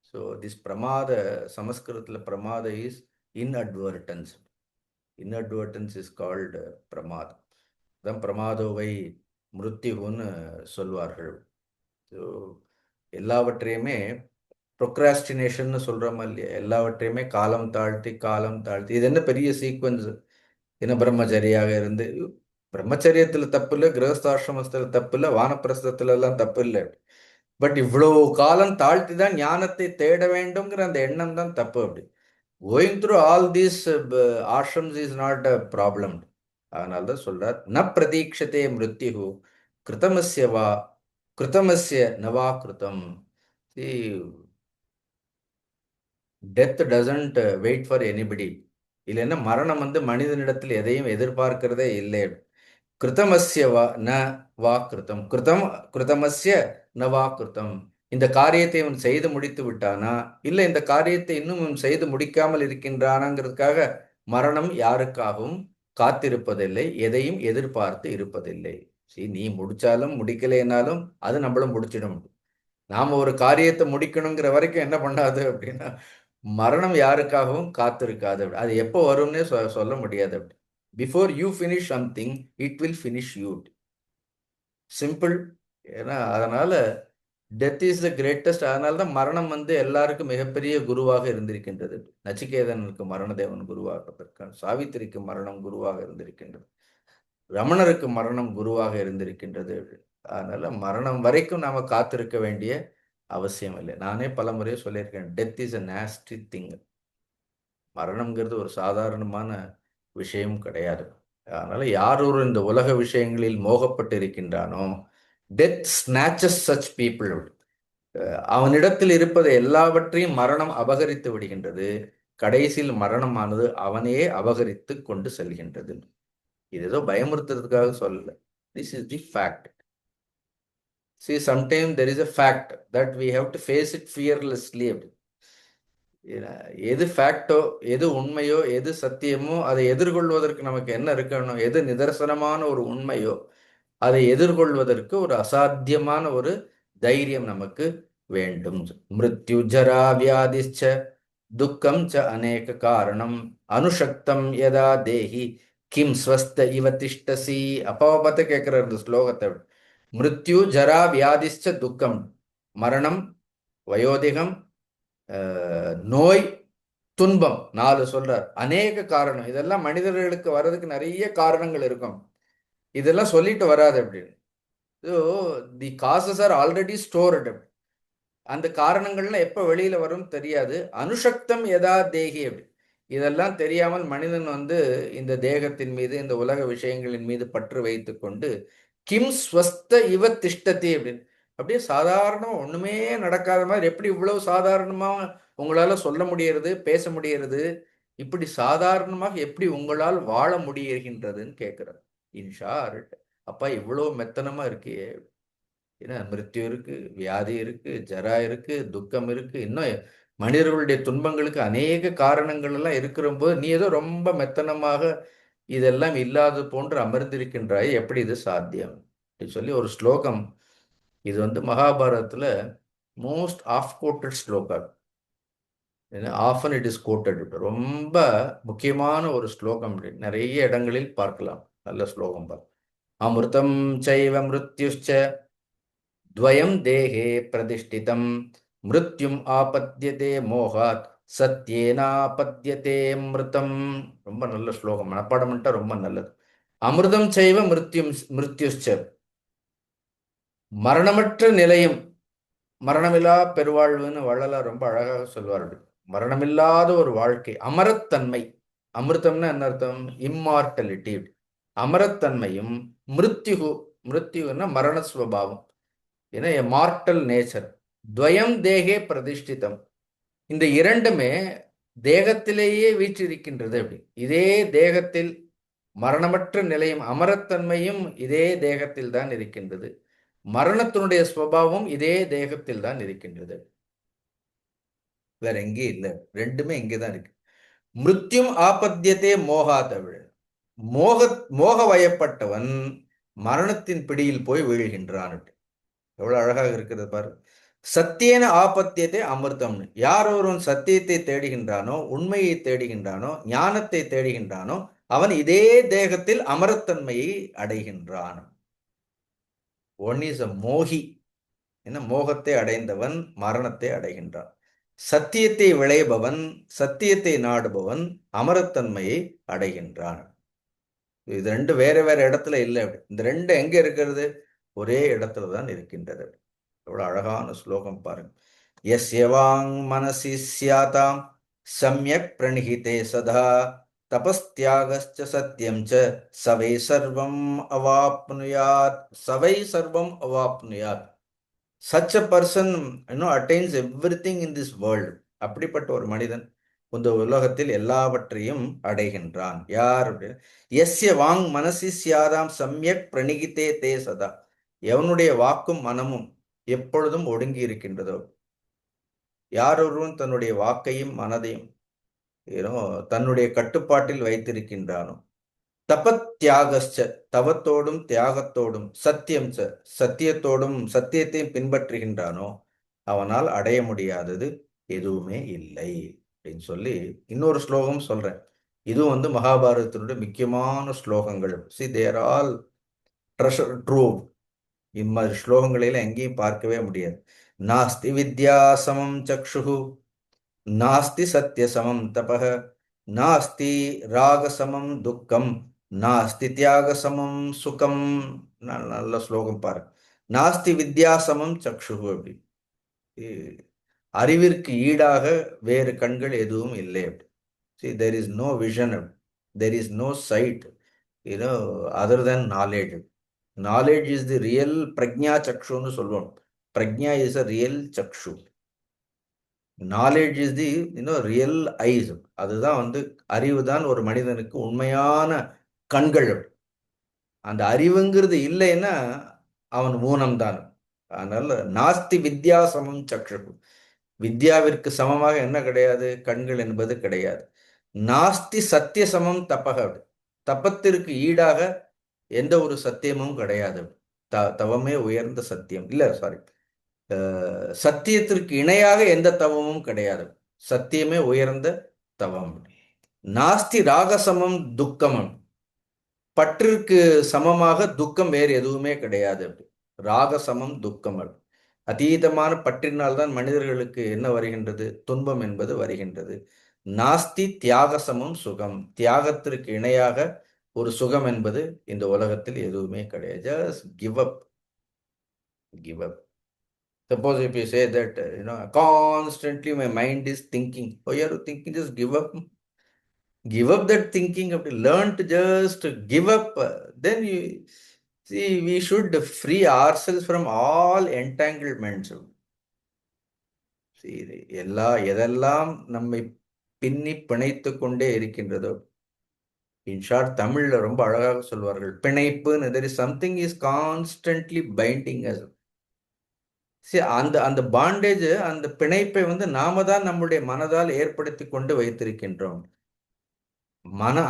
A: ஸோ திஸ் பிரமாத, சமஸ்கிருதத்தில் பிரமாத இஸ் இன்அட்வர்டன்ஸ். இன்அட்வர்டன்ஸ் இஸ் கால்டு பிரமாதம். அதான் பிரமாதோவை மிருத்யுன்னு சொல்வார்கள். ஸோ எல்லாவற்றையுமே ப்ரொக்ராஸ்டினேஷன் சொல்கிறோமா இல்லையா, எல்லாவற்றையுமே காலம் தாழ்த்தி காலம் தாழ்த்தி. இது என்ன பெரிய சீக்வன்ஸ்? என்ன பிரம்மச்சரியாக இருந்து, பிரம்மச்சரியத்தில் தப்பு இல்லை, கிரகஸ்தாசிரமத்தில் தப்பு இல்லை, வானப்பிரஸ்தத்துல எல்லாம் தப்பு இல்லை. பட் இவ்வளவு காலம் தாழ்த்தி தான் ஞானத்தை தேட வேண்டும்ங்கிற அந்த எண்ணம் தான் தப்பு. அப்படி going through all these ashrams is not a problem. அதனால தான் சொல்றார், ந பிரதீட்சத்தே மிருத்யு கிருதமஸ்ய வா கிருதமஸ்ய நவா கிருதம். Death doesn't wait for anybody. இல்லைன்னா மரணம் மனிதனிடத்தில் எதையும் எதிர்பார்க்கிறதே இல்லை. கிருதமஸ்ய வா ந வா கிருதம், கிருதம் கிருதமஸ்ய ந வா கிருதம். இந்த காரியத்தை இவன் செய்து முடித்து விட்டானா, இல்லை இந்த காரியத்தை இன்னும் இவன் செய்து முடிக்காமல் இருக்கின்றானாங்கிறதுக்காக மரணம் யாருக்காகவும் காத்திருப்பதில்லை, எதையும் எதிர்பார்த்து இருப்பதில்லை. நீ முடிச்சாலும் முடிக்கலைனாலும் அது நம்மளும் முடிச்சிடும். நாம ஒரு காரியத்தை முடிக்கணுங்கிற வரைக்கும் என்ன பண்ணாது அப்படின்னா மரணம் யாருக்காகவும் காத்திருக்காது. அது எப்போ வரும்னே சொல்ல முடியாது. அப்படி before you finish something it will finish you. Simple. ஏன்னா அதனால டெத் இஸ் த கிரேட்டஸ்ட். அதனால தான் மரணம் எல்லாருக்கும் மிகப்பெரிய குருவாக இருந்திருக்கின்றது. நச்சிகேதனுக்கு மரணதேவன் குருவாக இருக்கான், சாவித்திரிக்கு மரணம் குருவாக இருந்திருக்கின்றது, ரமணருக்கு மரணம் குருவாக இருந்திருக்கின்றது. அதனால மரணம் வரைக்கும் நாம காத்திருக்க வேண்டிய அவசியம் இல்லை. நானே பல முறையே சொல்லியிருக்கேன், death is a nasty thing. மரணம்ங்கிறது ஒரு சாதாரணமான விஷயம் கிடையாது. அதனால யார் ஒரு இந்த உலக விஷயங்களில் மோகப்பட்டு இருக்கின்றானோ, டெத் ஸ்நாச்சஸ் சச் பீப்புள். அவனிடத்தில் இருப்பதை எல்லாவற்றையும் மரணம் அபகரித்து விடுகின்றது. கடைசியில் மரணமானது அவனையே அபகரித்து கொண்டு செல்கின்றது. இது ஏதோ பயமுறுத்துறதுக்காக சொல்லல. This is the fact. See, sometimes there is a fact that we have to face it fearlessly. எது ஃபேக்டோ, எது உண்மையோ, எது சத்தியமோ அதை எதிர்கொள்வதற்கு நமக்கு என்ன இருக்கணும்? எது நிதர்சனமான ஒரு உண்மையோ அதை எதிர்கொள்வதற்கு ஒரு அசாத்தியமான ஒரு தைரியம் நமக்கு வேண்டும். மிருத்யு ஜரா வியாதிச்ச துக்கம் ச அநேக காரணம் அனுஷக்தம் யதா தேஹி கிம் ஸ்வஸ்த இவ திஷ்டசி. அப்பாவை பார்த்து கேட்கிறார் இந்த ஸ்லோகத்தை. மிருத்யு ஜரா வியாதிச்ச துக்கம், மரணம், வயோதிகம், நோய், துன்பம், 4 சொல்றார். அநேக காரணம். இதெல்லாம் மனிதர்களுக்கு வர்றதுக்கு நிறைய காரணங்கள் இருக்கும். இதெல்லாம் சொல்லிட்டு வராது அப்படின்னு. தி காசஸ் ஆர் ஆல்ரெடி ஸ்டோர்டு. அந்த காரணங்கள்லாம் எப்ப வெளியில வரும் தெரியாது. அனுஷக்தம் யதா தேகி அப்படி. இதெல்லாம் தெரியாமல் மனிதன் வந்து இந்த தேகத்தின் மீது, இந்த உலக விஷயங்களின் மீது பற்று வைத்துக்கொண்டு கிம் ஸ்வஸ்த இவ திஷ்டதி அப்படின்னு அப்படியே சாதாரணமா ஒண்ணுமே நடக்காத மாதிரி எப்படி இவ்வளவு சாதாரணமா உங்களால சொல்ல முடியறது, பேச முடியறது, இப்படி சாதாரணமாக எப்படி உங்களால் வாழ முடிகின்றதுன்னு கேட்கிறார். இன் ஷார்ட், அப்பா இவ்வளவு மெத்தனமா இருக்கியே, ஏன்னா மிருத்யு இருக்கு, வியாதி இருக்கு, ஜரா இருக்கு, துக்கம் இருக்கு, இன்னும் மனிதர்களுடைய துன்பங்களுக்கு அநேக காரணங்கள் எல்லாம் இருக்கிற போது நீ ஏதோ ரொம்ப மெத்தனமாக இதெல்லாம் இல்லாது போன்று அமர்ந்திருக்கின்றாய், எப்படி இது சாத்தியம் அப்படின்னு சொல்லி ஒரு ஸ்லோகம். இது வந்து மகாபாரதத்துல most of quoted shloka, often it is quoted, ரொம்ப முக்கியமான ஒரு ஸ்லோகம். நிறைய இடங்களில் பார்க்கலாம். நல்ல ஸ்லோகம் பார். அமிர்தம் சைவ மிருத்யுச்ச துவயம் தேகே பிரதிஷ்டிதம் மிருத்யும் ஆபத்யதே மோகாத் சத்யேனாபத்யதே மிருதம். ரொம்ப நல்ல ஸ்லோகம், மனப்பாடம் பண்ணிட்டா ரொம்ப நல்லது. அமிர்தம் செய்வ மிருத்யுச்ச, மரணமற்ற நிலையும், மரணமில்லா பெருவாழ்வுன்னு வள்ளலார் ரொம்ப அழகாக சொல்வார்கள். மரணமில்லாத ஒரு வாழ்க்கை, அமரத்தன்மை. அமிர்தம்னா என்ன அர்த்தம்? இம்மார்டலிட்டி. அமரத்தன்மையும், மிருத்யுகு, மிருத்யுன்னா மரணஸ்வபாவம், ஏன்னா மார்டல் நேச்சர். துவயம் தேகே பிரதிஷ்டிதம், இந்த இரண்டுமே தேகத்திலேயே வீற்றிருக்கின்றது. அப்படி இதே தேகத்தில் மரணமற்ற நிலையும் அமரத்தன்மையும் இதே தேகத்தில் தான் இருக்கின்றது. மரணத்தினுடைய ஸ்வபாவம் இதே தேகத்தில் தான் இருக்கின்றது, வேற எங்கேயும் இல்லை. ரெண்டுமே இங்கேதான் இருக்கு. மிருத்யும் ஆபத்தியத்தே மோகாதவிழ, மோக மோக வயப்பட்டவன் மரணத்தின் பிடியில் போய் வீழ்கின்றான். எவ்வளவு அழகாக இருக்கிறது பாரு. சத்தியேன ஆபத்தியத்தை அமிர்தம்னு, யார் ஒருவன் சத்தியத்தை தேடுகின்றானோ, உண்மையை தேடுகின்றானோ, ஞானத்தை தேடுகின்றானோ, அவன் இதே தேகத்தில் அமரத்தன்மையை அடைகின்றான். ஒன் இஸ் அ மோகி, என்ன மோகத்தை அடைந்தவன் மரணத்தை அடைகின்றான். சத்தியத்தை விளைபவன், சத்தியத்தை நாடுபவன் அமரத்தன்மையை அடைகின்றான். இது ரெண்டு வேற வேற இடத்துல இல்லை. இந்த ரெண்டு எங்க இருக்கிறது? ஒரே இடத்துல தான் இருக்கின்றது. எவ்வளவு அழகான ஸ்லோகம் பாருங்க. யஸ்ய வாங் மனசி ஸ்யாதாம் சம்யக் பிரணிஹிதே சதா தபஸ்தியாகஸ்ச சத்யம் ச சவை சர்வம் அவாப்னுயாத், சவை சர்வம் அவாப்னுயாத். such a person attains everything in this world. அப்படிப்பட்ட ஒரு மனிதன் இந்த உலகத்தில் எல்லாவற்றையும் அடைகின்றான். யார்? எஸ்ய வாங் மனசி சியாதாம் சம்யக் பிரணிகிதே தே சதா, எவனுடைய வாக்கும் மனமும் எப்பொழுதும் ஒடுங்கி இருக்கின்றதோ, யார் ஒருவன் தன்னுடைய வாக்கையும் மனதையும் தன்னுடைய கட்டுப்பாட்டில் வைத்திருக்கின்றானோ, தபத் தியாகச்ச, தவத்தோடும் தியாகத்தோடும், சத்தியம் ச, சத்தியத்தோடும் சத்தியத்தையும் பின்பற்றுகின்றானோ, அவனால் அடைய முடியாதது எதுவுமே இல்லை அப்படின்னு சொல்லி இன்னொரு ஸ்லோகம் சொல்றேன். இது வந்து மகாபாரதத்தினுடைய முக்கியமான ஸ்லோகங்கள். சி தேர் ஆல் ட்ரெஷர் ட்ரூவ். இம்மாதிரி ஸ்லோகங்களில எங்கேயும் பார்க்கவே முடியாது. நாஸ்தி வித்யா சமம் சக்ஷு, நாஸ்தி சத்திய சமம் தபஹ, நாஸ்தி ராக சமம் துக்கம், நாஸ்தி தியாக சமம் சுகம். நல்ல ஸ்லோகம் பாரு. நாஸ்தி வித்யா சமம் சக்ஷு, அப்படி அறிவிற்கு ஈடாக வேறு கண்கள் எதுவும் இல்லை. See, there is no vision, there is no sight, other than knowledge. Knowledge is the real prajna chakshu சொல்லுவோம். Prajna is a real chakshu. Knowledge is the real eyes. அதுதான் வந்து அறிவு தான் ஒரு மனிதனுக்கு உண்மையான கண்கள். அந்த அறிவுங்கிறது இல்லைன்னா அவன் ஊனம்தான். அதனால நாஸ்தி வித்யா சமம் சக்ஷு, வித்யாவிற்கு சமமாக என்ன கிடையாது? கண்கள் என்பது கிடையாது. நாஸ்தி சத்திய சமம் தபக, தப்பத்திற்கு ஈடாக எந்த ஒரு சத்தியமும் கிடையாது. தவமே உயர்ந்த சத்தியம் இல்ல, சாரி, சத்தியத்திற்கு இணையாக எந்த தவமும் கிடையாது. சத்தியமே உயர்ந்த தவம். நாஸ்தி ராகசமம் துக்கமம், பற்றிற்கு சமமாக துக்கம் வேறு எதுவுமே கிடையாது. ராகசமம் துக்கம், அதீதமான பற்றினால்தான் மனிதர்களுக்கு என்ன வருகின்றது? துன்பம் என்பது வருகின்றது. நாஸ்தி தியாகசமம் சுகம், தியாகத்திற்கு இணையாக ஒரு சுகம் என்பது இந்த உலகத்தில் எதுவுமே கிடையாது. Just give up, give up. Suppose if you say that, constantly my mind is thinking, oh, you are thinking, just give up. Give up that thinking, of learn to just give up. Then you see, we should free ourselves from all entanglements. See, எதெல்லாம் நம்மை பின்னி பிணைத்து கொண்டே இருக்கின்றதோ, in short தமிழ்ல ரொம்ப அழகாக சொல்வார்கள், பிணைப்புன்னு. there is something is constantly binding us. See, அந்த அந்த பாண்டேஜ், அந்த பிணைப்பை நாம தான் நம்முடைய மனதால் ஏற்படுத்தி கொண்டு வைத்திருக்கின்றோம்.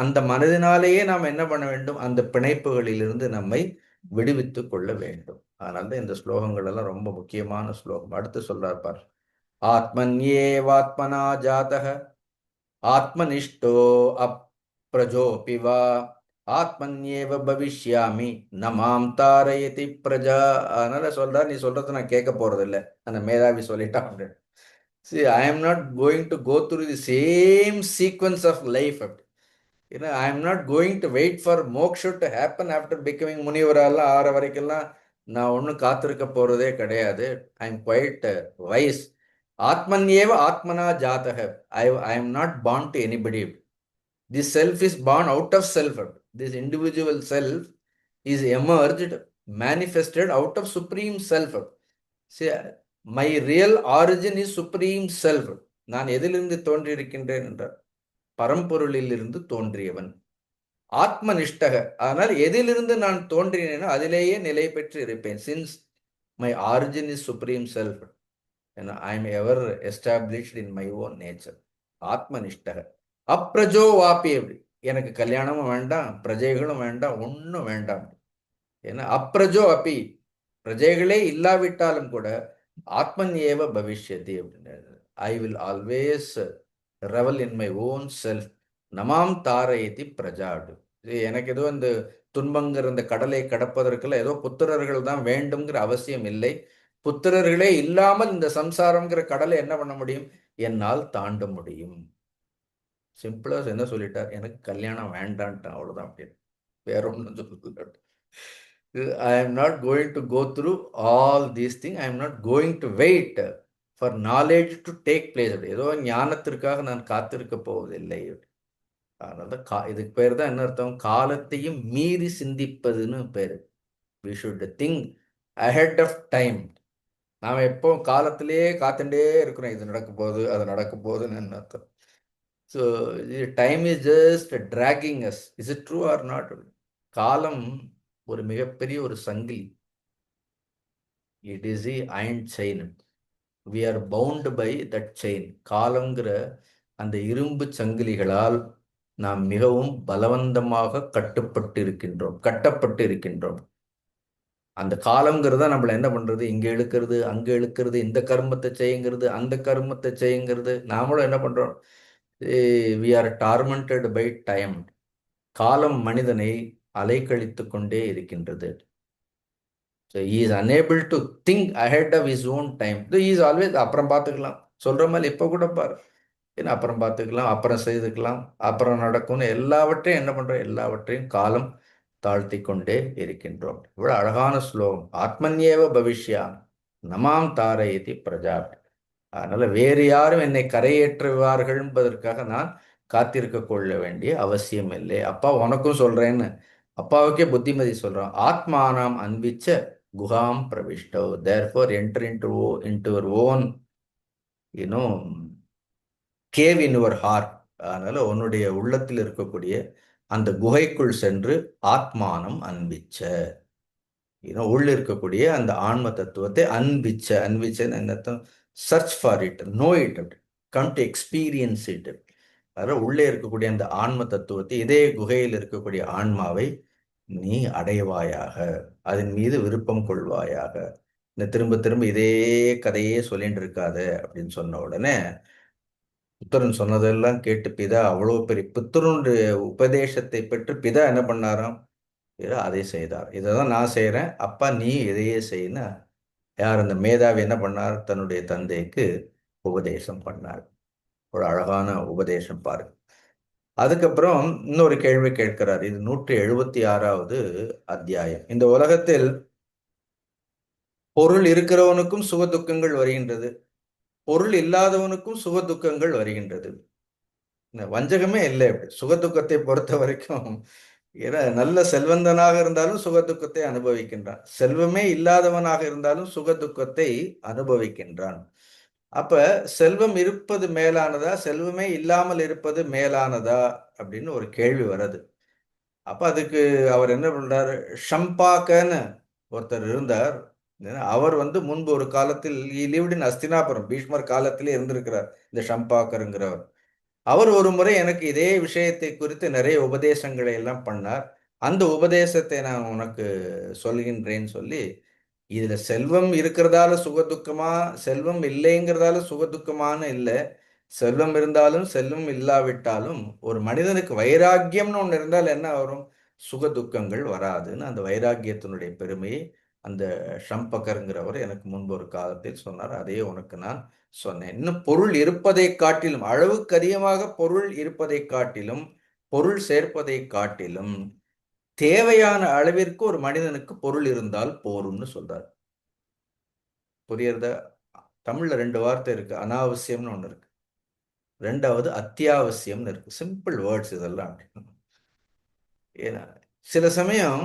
A: அந்த மனதினாலேயே நாம் என்ன பண்ண வேண்டும்? அந்த பிணைப்புகளிலிருந்து நம்மை விடுவித்துக் கொள்ள வேண்டும். அதனால இந்த ஸ்லோகங்கள் எல்லாம் ரொம்ப முக்கியமான ஸ்லோகம். அடுத்து சொல்றார் பார், ஆத்மன்யேவாத்மனா ஜாதः ஆத்மனிஷ்டோ அப்ரஜோபி வா ஆத்மன்யேவ பவிஷ்யாமி நமாம் தாரயதி பிரஜா. அதனால சொல்றார், நீ சொல்றது நான் கேட்க போறது இல்லை, அந்த மேதாவி சொல்லிட்டான். See, I am not going to go through the same sequence of life. I am not going to wait for moksha to happen after becoming முனிவரெல்லாம் ஆற வரைக்கெல்லாம் நான் ஒன்றும் காத்திருக்க போறதே கிடையாது. I am quite wise. ஆத்மன்யேவ ஆத்மனா ஜாதக. I am not born to anybody. This self is born out of self. This individual self is emerged, manifested out of supreme self. See, my real origin is supreme self. நான் எதிலிருந்து தோன்றி இருக்கின்றேன் என்றார், பரம்பொருளில் இருந்து தோன்றியவன். ஆத்மனிஷ்டக, அதனால் எதிலிருந்து நான் தோன்றினேனோ அதிலேயே நிலை பெற்று இருப்பேன். Since my origin is supreme self, I am ever established in my own nature. ஆத்மனிஷ்டக. அப்ரஜோ வாப்பி, எப்படி எனக்கு கல்யாணமும் வேண்டாம், பிரஜைகளும் வேண்டாம், ஒன்றும் வேண்டாம். ஏன்னா அப்ரஜோ அப்பி, பிரஜைகளே இல்லாவிட்டாலும் கூட ஆத்மன் ஏவ பவிஷ்யதி அப்படின்னு, I will always revel in my own self. நமாம் தாரயதி பிரஜாடு. எனக்கு ஏதோ இந்த துன்பங்கிற இந்த கடலை கடப்பதற்குள்ள ஏதோ புத்திரர்கள் தான் வேண்டும்ங்கிற அவசியம் இல்லை. புத்திரர்களே இல்லாமல் இந்த சம்சாரம்ங்கிற கடலை என்ன பண்ண முடியும்? என்னால் தாண்ட முடியும். சிம்பிளா என்ன சொல்லிட்டார்? எனக்கு கல்யாணம் வேண்டான்ட்டான், அவ்வளவுதான். அப்படின்னு வேற ஒன்றும் சொல்ல. I am not going to go through all these things. I am not going to wait for knowledge to take place. ஏதோ ஞானத்திற்காக நான் காத்திருக்க போவதில்லை. அதனால இதுக்கு பேர் தான் என்ன அர்த்தம்? காலத்தையும் மீறி சிந்திப்பதுன்னு பேரு. We should think ahead of time. நாம் எப்போ காலத்திலே காத்துட்டே இருக்கிறோம், இது நடக்க போகுது, அது நடக்க போகுதுன்னு என்ன அர்த்தம்? So time is just dragging us. Is it true or not? காலம் ஒரு மிகப்பெரிய ஒரு சங்கிலி. It is the iron chain. We are bound by that chain. காலங்கிற அந்த இரும்பு சங்கிலிகளால் நாம் மிகவும் பலவந்தமாக கட்டப்பட்டு இருக்கின்றோம். அந்த காலம்ங்கிறத நம்மள என்ன பண்றது? இங்க இழுக்கிறது, அங்க இழுக்கிறது, இந்த கர்மத்தை செய்யுங்கிறது, அந்த கர்மத்தை செய்யுங்கிறது. நாமளும் என்ன பண்றோம்? We are tormented by time. காலம் மனிதனை அலைக்கழித்து கொண்டே இருக்கின்றது. So he is unable to think ahead of his own time. So he is always அப்புறம் பார்த்துக்கலாம் சொல்ற மாதிரி. இப்போ கூட பாரு, ஏன்னா அப்புறம் பார்த்துக்கலாம், அப்புறம் செய்துக்கலாம், அப்புறம் நடக்கும்னு எல்லாவற்றையும் என்ன பண்றோம்? எல்லாவற்றையும் காலம் தாழ்த்தி கொண்டே இருக்கின்றோம். இவ்வளவு அழகான ஸ்லோகம். ஆத்மன்யேவ பவிஷ்யா நமாம் தாரயதி பிரஜா. அதனால வேறு யாரும் என்னை கரையேற்றுவார்கள் என்பதற்காக நான் காத்திருக்க கொள்ள வேண்டிய அவசியம் இல்லை. அப்பா உனக்கும் சொல்றேன்னு அப்பாவுக்கே புத்திமதி சொல்றான். ஆத்மானாம் அன்பிச்ச குஹாம் பிரவிஷ்டோ. therefore enter into your own cave in your heart. அதனால உன்னுடைய உள்ளத்தில் இருக்கக்கூடிய அந்த குகைக்குள் சென்று ஆத்மானம் அன்பிச்ச, உள்ள இருக்கக்கூடிய அந்த ஆன்ம தத்துவத்தை அன்பிச்சன்னு என்ன அர்த்தம்? Search for it, know it, come to experience it. அதனால உள்ளே இருக்கக்கூடிய அந்த ஆன்ம தத்துவத்தை, இதே குகையில் இருக்கக்கூடிய ஆன்மாவை நீ அடைவாயாக, அதன் மீது விருப்பம் கொள்வாயாக. இந்த திரும்ப திரும்ப இதே கதையே சொல்லிட்டு இருக்காத அப்படின்னு சொன்ன உடனே புத்திரன் சொன்னதெல்லாம் கேட்டு பிதா அவ்வளவு பெரிய புத்திரனுடைய உபதேசத்தை பெற்று பிதா என்ன பண்ணாராம்? அதை செய்தார். இதைதான் நான் செய்யறேன், அப்பா நீ இதையே செய்யினா யார்? அந்த மேதாவி என்ன பண்ணார்? தன்னுடைய தந்தைக்கு உபதேசம் பண்ணார். ஒரு அழகான உபதேசம் பாருங்க. அதுக்கப்புறம் இன்னொரு கேள்வி கேட்கிறார். இது 176வது அத்தியாயம். இந்த உலகத்தில் பொருள் இருக்கிறவனுக்கும் சுக துக்கங்கள் வருகின்றது, பொருள் இல்லாதவனுக்கும் சுக துக்கங்கள் வருகின்றது. இந்த வஞ்சகமே இல்லை. அப்படி சுகதுக்கத்தை பொறுத்த வரைக்கும், ஏன்னா நல்ல செல்வந்தனாக இருந்தாலும் சுகதுக்கத்தை அனுபவிக்கின்றான், செல்வமே இல்லாதவனாக இருந்தாலும் சுகதுக்கத்தை அனுபவிக்கின்றான். அப்ப செல்வம் இருப்பது மேலானதா, செல்வமே இல்லாமல் இருப்பது மேலானதா அப்படின்னு ஒரு கேள்வி வருது. அப்ப அதுக்கு அவர் என்ன பண்றாரு, ஷம்பாக்கன்னு ஒருத்தர் இருந்தார். அவர் வந்து முன்பு ஒரு காலத்தில் he lived in அஸ்தினாபுரம், பீஷ்மர் காலத்திலே இருந்திருக்கிறார் இந்த ஷம்பாக்கருங்கிறவர். அவர் ஒரு முறை எனக்கு இதே விஷயத்தை குறித்து நிறைய உபதேசங்களை எல்லாம் பண்ணார். அந்த உபதேசத்தை நான் உனக்கு சொல்கின்றேன்னு சொல்லி, இதுல செல்வம் இருக்கிறதால சுகதுக்கமா, செல்வம் இல்லைங்கிறதால சுகதுக்கமான்னு இல்ல. செல்வம் இருந்தாலும் செல்வம் இல்லாவிட்டாலும் ஒரு மனிதனுக்கு வைராக்கியம்னு ஒன்று இருந்தால் என்ன வரும், சுகதுக்கங்கள் வராதுன்னு அந்த வைராக்கியத்தினுடைய பெருமையை அந்த ஷம்பக்கருங்கிறவர் எனக்கு முன்பு ஒரு காலத்தில் சொன்னார். அதையே உனக்கு நான் சொன்னேன். இன்னும் பொருள் இருப்பதை காட்டிலும், அளவுக்கு அதிகமாக பொருள் இருப்பதை காட்டிலும், பொருள் சேர்ப்பதை காட்டிலும் தேவையான அளவிற்கு ஒரு மனிதனுக்கு பொருள் இருந்தால் போரும்னு சொல்றார். புரியுறதா? தமிழ்ல 2 வார்த்தை இருக்கு. அனாவசியம்னு ஒண்ணு இருக்கு. 2வது அத்தியாவசியம்னு இருக்கு. சிம்பிள் வேர்ட்ஸ் இதெல்லாம். ஏன்னா சில சமயம்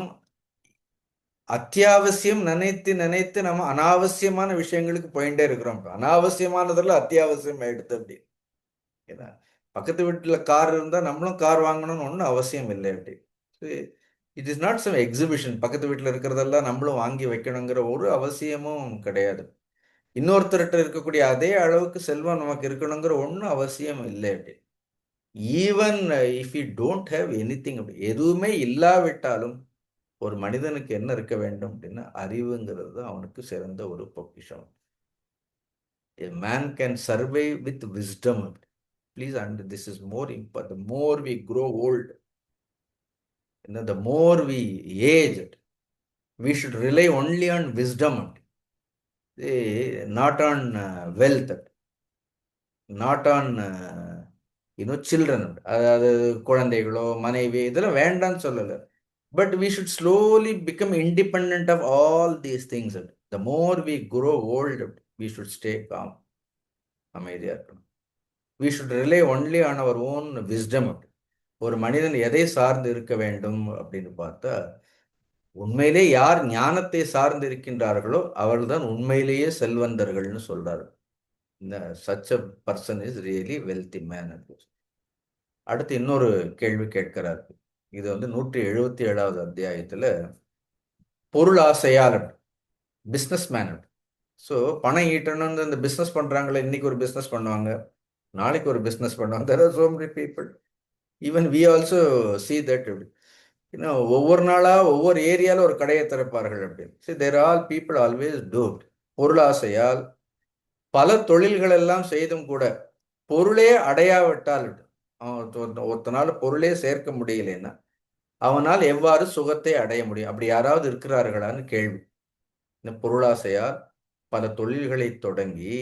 A: அத்தியாவசியம் நினைத்து நினைத்து நம்ம அனாவசியமான விஷயங்களுக்கு போயிட்டே இருக்கிறோம். அனாவசியமானதெல்லாம் அத்தியாவசியம் ஆயிடுது அப்படி. ஏன்னா பக்கத்து வீட்டுல கார் இருந்தா நம்மளும் கார் வாங்கணும்னு ஒன்றும் அவசியம் இல்லை அப்படி. It is not some exhibition. பக்கத்து வீட்டில் இருக்கிறதெல்லாம் நம்மளும் வாங்கி வைக்கணுங்கிற ஒரு அவசியமும் கிடையாது. இன்னொருத்தர்கிட்ட இருக்கக்கூடிய அதே அளவுக்கு செல்வம் நமக்கு இருக்கணுங்கிற ஒன்றும் அவசியம் இல்லை அப்படி. Even if you don't have anything, அப்படி எதுவுமே இல்லாவிட்டாலும் ஒரு மனிதனுக்கு என்ன இருக்க வேண்டும் அப்படின்னா அறிவுங்கிறது தான் அவனுக்கு சிறந்த ஒரு பொக்கிஷம். A man can survive with wisdom. Please, and this is more important. The more we grow old, the more we age, we should rely only on wisdom, not on wealth, not on children. அதாவது குழந்தைகளோ மனைவி இதெல்லாம் வேண்டாம்னு சொல்லலை. But we should slowly become independent of all these things. The more we grow old, we should stay calm, அமைதியா இருக்கணும். We should rely only on our own wisdom. ஒரு மனிதன் எதை சார்ந்து இருக்க வேண்டும் அப்படின்னு பார்த்தா, உண்மையிலே யார் ஞானத்தை சார்ந்து இருக்கின்றார்களோ அவர்கள்தான் உண்மையிலேயே செல்வந்தர்கள்னு சொல்றாரு. இந்த such a person is really wealthy man. அடுத்து இன்னொரு கேள்வி கேட்கிறார். இது வந்து 177வது அத்தியாயத்துல பொருள் ஆசையால் பிஸ்னஸ் மேன். ஸோ பணம் ஈட்டணும்னு இந்த பிஸ்னஸ் பண்றாங்களே, இன்னைக்கு ஒரு பிஸ்னஸ் பண்ணுவாங்க, நாளைக்கு ஒரு பிஸ்னஸ் பண்ணுவாங்க. there are so many people. even we also see that. இன்னும் ஒவ்வொரு நாளா ஒவ்வொரு ஏரியால ஒரு கடையை திறப்பார்கள் அப்படின்னு. see there are people always do it. பொருளாசையால் பல தொழில்கள் எல்லாம் செய்தும் கூட பொருளே அடையாவிட்டால், ஒருத்தனால பொருளே சேர்க்க முடியலன்னா அவனால் எவ்வாறு சுகத்தை அடைய முடியும்? அப்படி யாராவது இருக்கிறார்களான்னு கேள்வி. இந்த பொருளாசையால் பல தொழில்களை தொடங்கி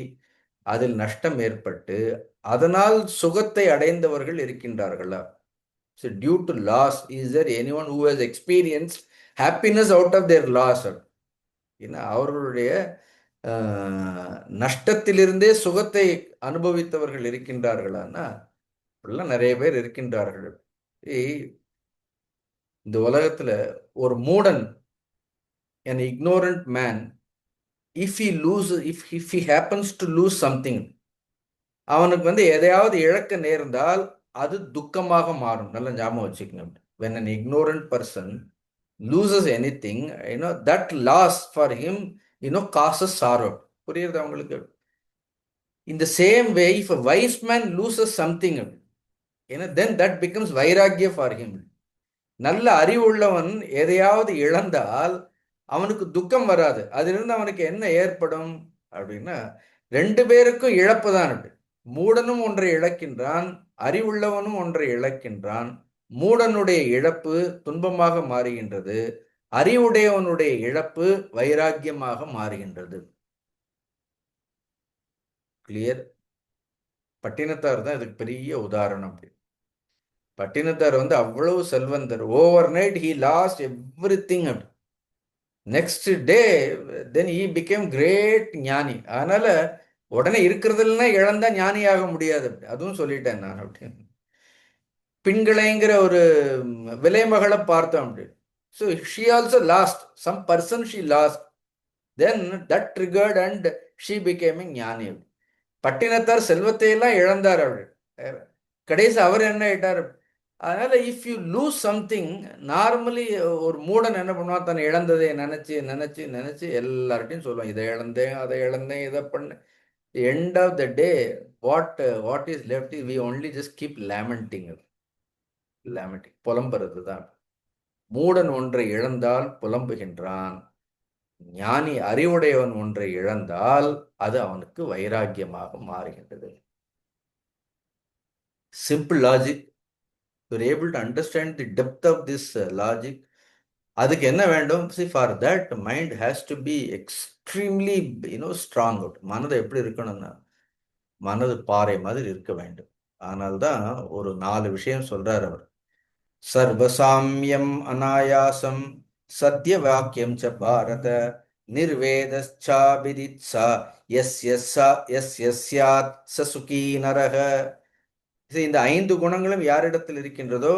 A: அதில் நஷ்டம் ஏற்பட்டு அதனால் சுகத்தை அடைந்தவர்கள் இருக்கின்றார்களா? So due to loss, is there anyone who has experienced happiness out of their loss? அவர்களுடைய நஷ்டத்திலிருந்தே சுகத்தை அனுபவித்தவர்கள் இருக்கின்றார்களான்னா அப்படிலாம் நிறைய பேர் இருக்கின்றார்கள். இந்த உலகத்துல ஒரு மூடன், an ignorant man, if he happens to lose something, அவனுக்கு வந்து எதையாவது இழக்க நேர்ந்தால் அது துக்கமாக மாறும். நல்ல ஞாபகம் வச்சுக்கணும். when an ignorant person loses anything, that loss for him causes sorrow. புரியுது அவங்களுக்கு? in the same way, if a wise man loses something, then that becomes vairagya for him. நல்ல அறிவுள்ளவன் எதையாவது இழந்தால் அவனுக்கு துக்கம் வராது. அதிலிருந்து அவனுக்கு என்ன ஏற்படும் அப்படின்னா, 2 பேருக்கும் இழப்பு தான். மூடனும் ஒன்றை இழக்கின்றான், அறிவுள்ளவனும் ஒன்றை இழக்கின்றான். மூடனுடைய இழப்பு துன்பமாக மாறுகின்றது, அறிவுடையவனுடைய இழப்பு வைராக்கியமாக மாறுகின்றது. கிளியர்? பட்டினத்தார் தான் இதுக்கு பெரிய உதாரணம். பட்டினத்தார் வந்து அவ்வளவு செல்வந்தர். Over night he lost everything. Next day then he became great ஞானி. அதனால உடனே இருக்கிறதெல்லாம் இழந்தா ஞானியாக முடியாது. அதுவும் சொல்லிட்டேன் நான் அப்படின்னு. பின்களைங்கிற ஒரு விலைமகளை பார்த்தோம் அப்படி. So she also last some person, she last. Then that triggered and she becoming ஞானி. பட்டினத்தார் செல்வத்தை எல்லாம் இழந்தார் அவள். கடைசி அவர் என்ன ஆயிட்டார். அதனால if you lose something, normally ஒரு மூடன் என்ன பண்ணுவான், தன்னை இழந்ததை நினைச்சு நினைச்சு நினைச்சு எல்லார்ட்டையும் சொல்லுவான், இதை இழந்தேன் அதை இழந்தேன் இதை பண்ணேன். End of the day what is left, we only just keep lamenting. Lamenting புலம்புறது தான். மூடன் ஒன்றை இழந்தால் புலம்புகின்றான். ஞானி அறிவுடையவன் ஒன்றை இழந்தால் அது அவனுக்கு வைராக்கியமாக மாறுகின்றது. Simple logic. You are able to understand the depth of this logic. அதுக்கு என்ன வேண்டும்? see for that mind has to be extremely strong out. மனது எப்படி இருக்கணும்னா, மனது பாறை மாதிரி இருக்க வேண்டும். ஆனால்தான் ஒரு 4 விஷயம் சொல்றார் அவர். சர்வசாமியம் அநாயாசம் சத்ய வாக்கியம் ச பாரத நிர்வேதச்சாபிதித்சா யஸ்யாத் ச சுகீ நரக. இந்த 5 குணங்களும் யாரிடத்தில் இருக்கின்றதோ,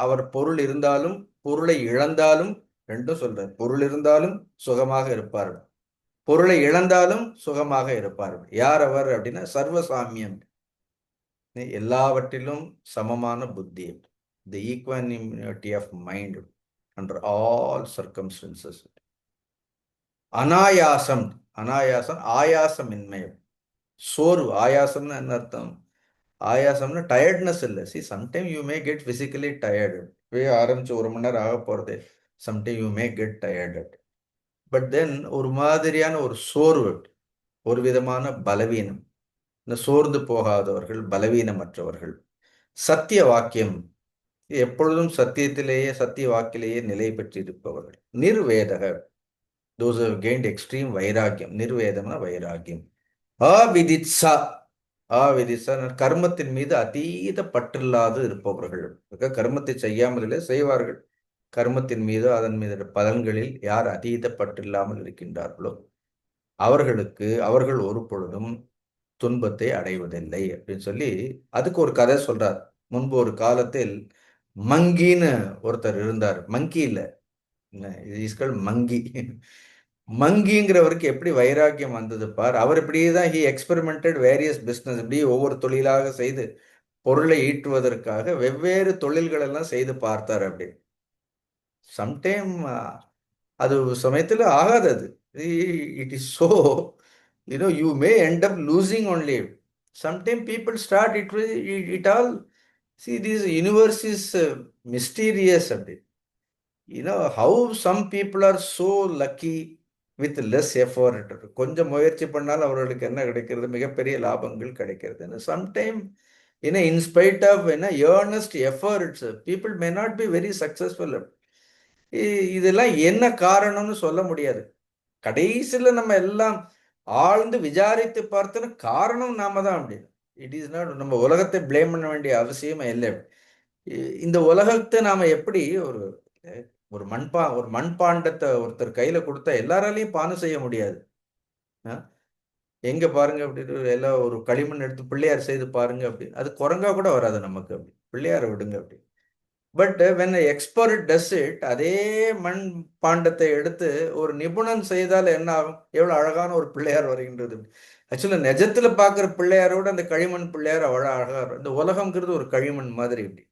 A: அவர் பொருள் இருந்தாலும் பொருளை இழந்தாலும், ரெண்டும் சொல்றார், பொருள் இருந்தாலும் சுகமாக இருப்பார்கள், பொருளை இழந்தாலும் சுகமாக இருப்பார்கள். யார் அவர் அப்படின்னா சர்வசாமியம், எல்லாவற்றிலும் சமமான புத்தி, the equanimity of mind under all circumstances. அனாயாசம், அனாயாசம் ஆயாசமின்மை, சோர்வு. ஆயாசம்னு என்ன அர்த்தம்? ஆயாசம்னா டயர்ட்னஸ் இல்லை. சி sometime you may get physically tired. இப்பவே ஆரம்பிச்சு 1 மணி நேரம் ஆக போகிறது. Sometime you may get tired. But then ஒரு மாதிரியான ஒரு சோர்வு, ஒரு விதமான பலவீனம். இந்த சோர்ந்து போகாதவர்கள் பலவீனமற்றவர்கள். சத்திய வாக்கியம், எப்பொழுதும் சத்தியத்திலேயே சத்திய வாக்கிலேயே நிலை பெற்று இருப்பவர்கள். நிர்வேதக, those who have gained extreme வைராக்கியம். நிர்வேதம்னா வைராக்கியம். அவிதித்சா, அவிதித்சா கர்மத்தின் மீது அதீத பற்றில்லாது இருப்பவர்கள். கர்மத்தை செய்யாமல் இல்லை, செய்வார்கள். கர்மத்தின் மீது அதன் மீது பலன்களில் யார் அதீத பற்றில்லாமல் இருக்கின்றார்களோ அவர்களுக்கு அவர்கள் ஒரு பொழுதும் துன்பத்தை அடைவதில்லை அப்படின்னு சொல்லி அதுக்கு ஒரு கதை சொல்றார். முன்பு ஒரு காலத்தில் மங்கின்னு ஒருத்தர் இருந்தார். மங்கி இல்லை, மங்கி. மங்கிங்கிறவருக்கு எப்படி வைராக்கியம் வந்தது பார். அவர் இப்படிதான் ஹி எக்ஸ்பெரிமெண்டட் வேரியஸ் பிஸ்னஸ். இப்படி ஒவ்வொரு தொழிலாக செய்து பொருளை ஈட்டுவதற்காக வெவ்வேறு தொழில்கள் எல்லாம் செய்து பார்த்தார். அப்படி சம்டைம் அது சமயத்தில் ஆகாது. அது it is so you may end up losing only. Sometime people start it all. see this universe is mysterious. அப்படி how some people are so lucky with less effort. கொஞ்சம் முயற்சி பண்ணால் அவர்களுக்கு என்ன கிடைக்கிறது? மிகப்பெரிய லாபங்கள் கிடைக்கிறது. Sometime in spite of earnest efforts people may not be very successful. இதெல்லாம் என்ன காரணம்னு சொல்ல முடியாது. கடைசியில் நம்ம எல்லாம் ஆழ்ந்து விசாரித்து பார்த்தோன்னா காரணம் நாம தான். அப்படி இட் இஸ் நாட், நம்ம உலகத்தை பிளேம் பண்ண வேண்டிய அவசியமே இல்லை. இந்த உலகத்தை நாம எப்படி ஒரு ஒரு மண்பாண்டத்தை ஒருத்தர் கையில கொடுத்தா எல்லாராலையும் பானை செய்ய முடியாது. எங்க பாருங்க அப்படி எல்லாம் ஒரு களிமண் எடுத்து பிள்ளையார் செய்து பாருங்க அப்படி, அது குரங்கா கூட வராது நமக்கு. அப்படி பிள்ளையாரை விடுங்க அப்படி. But when expert does it, அதே மண் பாண்டத்தை எடுத்து ஒரு நிபுணன் செய்தால் என்ன ஆகும்? எவ்வளவு அழகான ஒரு பிள்ளையார் வருகின்றது. ஆக்சுவலா நிஜத்துல பாக்குற பிள்ளையாரோட அந்த களிமண் பிள்ளையார் அவ்வளவு அழகா இருக்கும். இந்த உலகம்ங்கிறது ஒரு களிமண் மாதிரி. இப்படி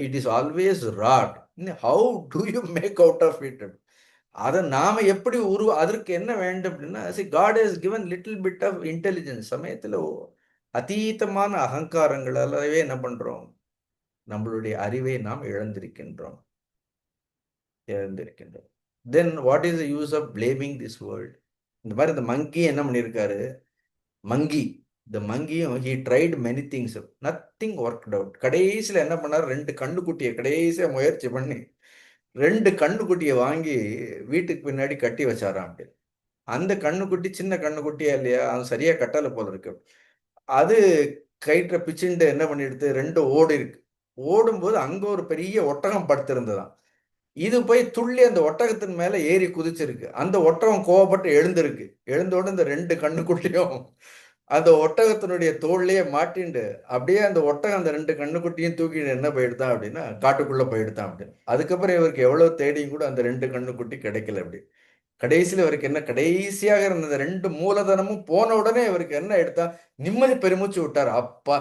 A: it is always rot. How do you make out of it? அதை நாம எப்படி அதற்கு என்ன வேண்டும் அப்படின்னா, God has given little bit of intelligence. சமயத்துல அதீதமான அகங்காரங்களாலவே என்ன பண்றோம்? நம்மளுடைய அறிவை நாம் இழந்திருக்கின்றோம். Then what is the use of blaming this world? இந்த மாதிரி இந்த மங்கி என்ன பண்ணியிருக்காரு? இந்த மங்கியும் he tried many things, nothing worked out. கடைசியில் என்ன பண்ணார்? 2 கண்ணுக்குட்டியை கடைசியா முயற்சி பண்ணி 2 கண்ணுக்குட்டியை வாங்கி வீட்டுக்கு பின்னாடி கட்டி வச்சாராம். அப்படி அந்த கண்ணுக்குட்டி சின்ன கண்ணுக்குட்டியா இல்லையா, அது சரியா கட்டலை போல இருக்கு. அது கயிற்ற பிச்சுண்டு என்ன பண்ணிடுது? 2 ஓடி இருக்கு. ஓடும்போது அங்க ஒரு பெரிய ஒட்டகம் படுத்திருந்ததாம். இது போய் துள்ளி அந்த ஒட்டகத்தின் மேல ஏறி குதிச்சிருக்கு. அந்த ஒட்டகம் கோவப்பட்டு எழுந்திருக்கு. எழுந்தோடு இந்த 2 கண்ணுக்குட்டியும் அந்த ஒட்டகத்தினுடைய தோல்லையே மாட்டிண்டு அப்படியே அந்த ஒட்டகம் அந்த ரெண்டு கண்ணுக்குட்டியும் தூக்கிட்டு என்ன போயிடுதான் அப்படின்னா காட்டுக்குள்ள போயிடுதான் அப்படின்னு. அதுக்கப்புறம் இவருக்கு எவ்வளவு தேடியும் கூட அந்த ரெண்டு கண்ணுக்குட்டி கிடைக்கல அப்படி. கடைசியில் இவருக்கு என்ன, கடைசியாக இருந்த ரெண்டு மூலதனமும் போன உடனே இவருக்கு என்ன எடுத்தா நிம்மதி பெருமூச்சு விட்டார். அப்பா,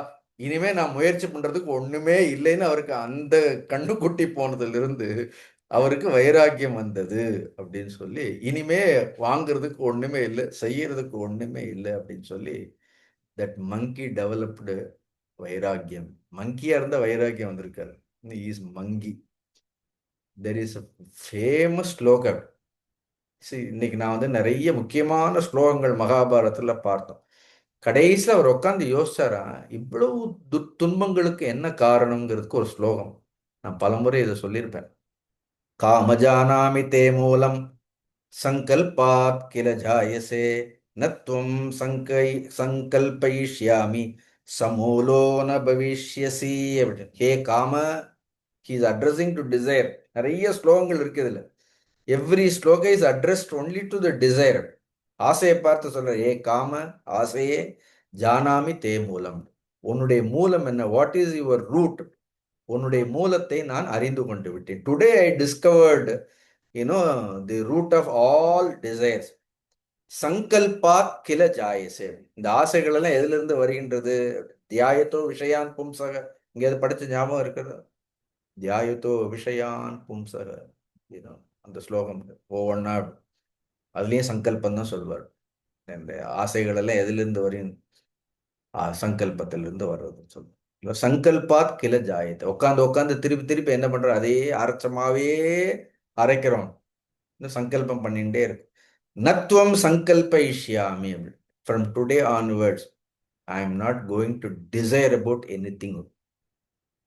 A: இனிமே நான் முயற்சி பண்றதுக்கு ஒண்ணுமே இல்லைன்னு அவருக்கு அந்த கண்ணுக்குட்டி போனதுல இருந்து அவருக்கு வைராக்கியம் வந்தது அப்படின்னு சொல்லி, இனிமே வாங்குறதுக்கு ஒண்ணுமே இல்லை, செய்யறதுக்கு ஒண்ணுமே இல்லை அப்படின்னு சொல்லி தட் மங்கி டெவலப்டு வைராக்கியம். மங்கியா இருந்த வைராக்கியம் வந்திருக்காரு. Is monkey. There is a famous ஸ்லோகம். இன்னைக்கு நான் வந்து நிறைய முக்கியமான ஸ்லோகங்கள் மகாபாரதத்துல பார்த்தோம். கடைசியில் அவர் உட்காந்து யோசிச்சாரா, இவ்வளவு துன்பங்களுக்கு என்ன காரணம்ங்கிறதுக்கு ஒரு ஸ்லோகம். நான் பலமுறை இதை சொல்லியிருப்பேன். காமஜானாமி தே மூலம் சங்கல்பாத் கில ஜாயசே நத்வம் சங்கல்பயிஷ்யாமி சமூலோ ந பவிஷ்யசி அப்படின்னு. ஹே காம, he is addressing to desire. நிறைய ஸ்லோகங்கள் இருக்கு இதுல. Every shloka is addressed only to the desire. ஆசையை பார்த்து சொல்ற, ஏ காம, ஆசையே, ஜானாமி தே மூலம். உன்னுடைய மூலம் என்ன? What is your root? உன்னுடைய மூலத்தை நான் அறிந்து கொண்டு விட்டேன். Today I discovered the root of all desires. சங்கல்பாத் கில ஜாயசே. இந்த ஆசைகள் எல்லாம் எதுல இருந்து வருகின்றது? தியாயத்தோ விஷயான் பும்சக. இங்க அது படிச்ச ஞாபகம் இருக்கிறது? தியாயத்தோ விஷயான் பும்சக. அந்த ஸ்லோகம் ஒவ்வொன்னா அதுலயும் சங்கல்பம் தான் சொல்வார். இந்த ஆசைகள் எல்லாம் எதிலிருந்து வரும்? சங்கல்பத்திலிருந்து வர்றதுன்னு சொல்லுவோம். சங்கல்பாத் கில ஜாயத்தை. உட்காந்து உட்காந்து திருப்பி திருப்பி என்ன பண்றோம்? அதே அரைச்சமாவே அரைக்கிறோம். இன்னும் சங்கல்பம் பண்ணிட்டே இருக்கு. நத்வம் சங்கல்பயிஷ்யாமி. From today onwards I am not going to desire about anything.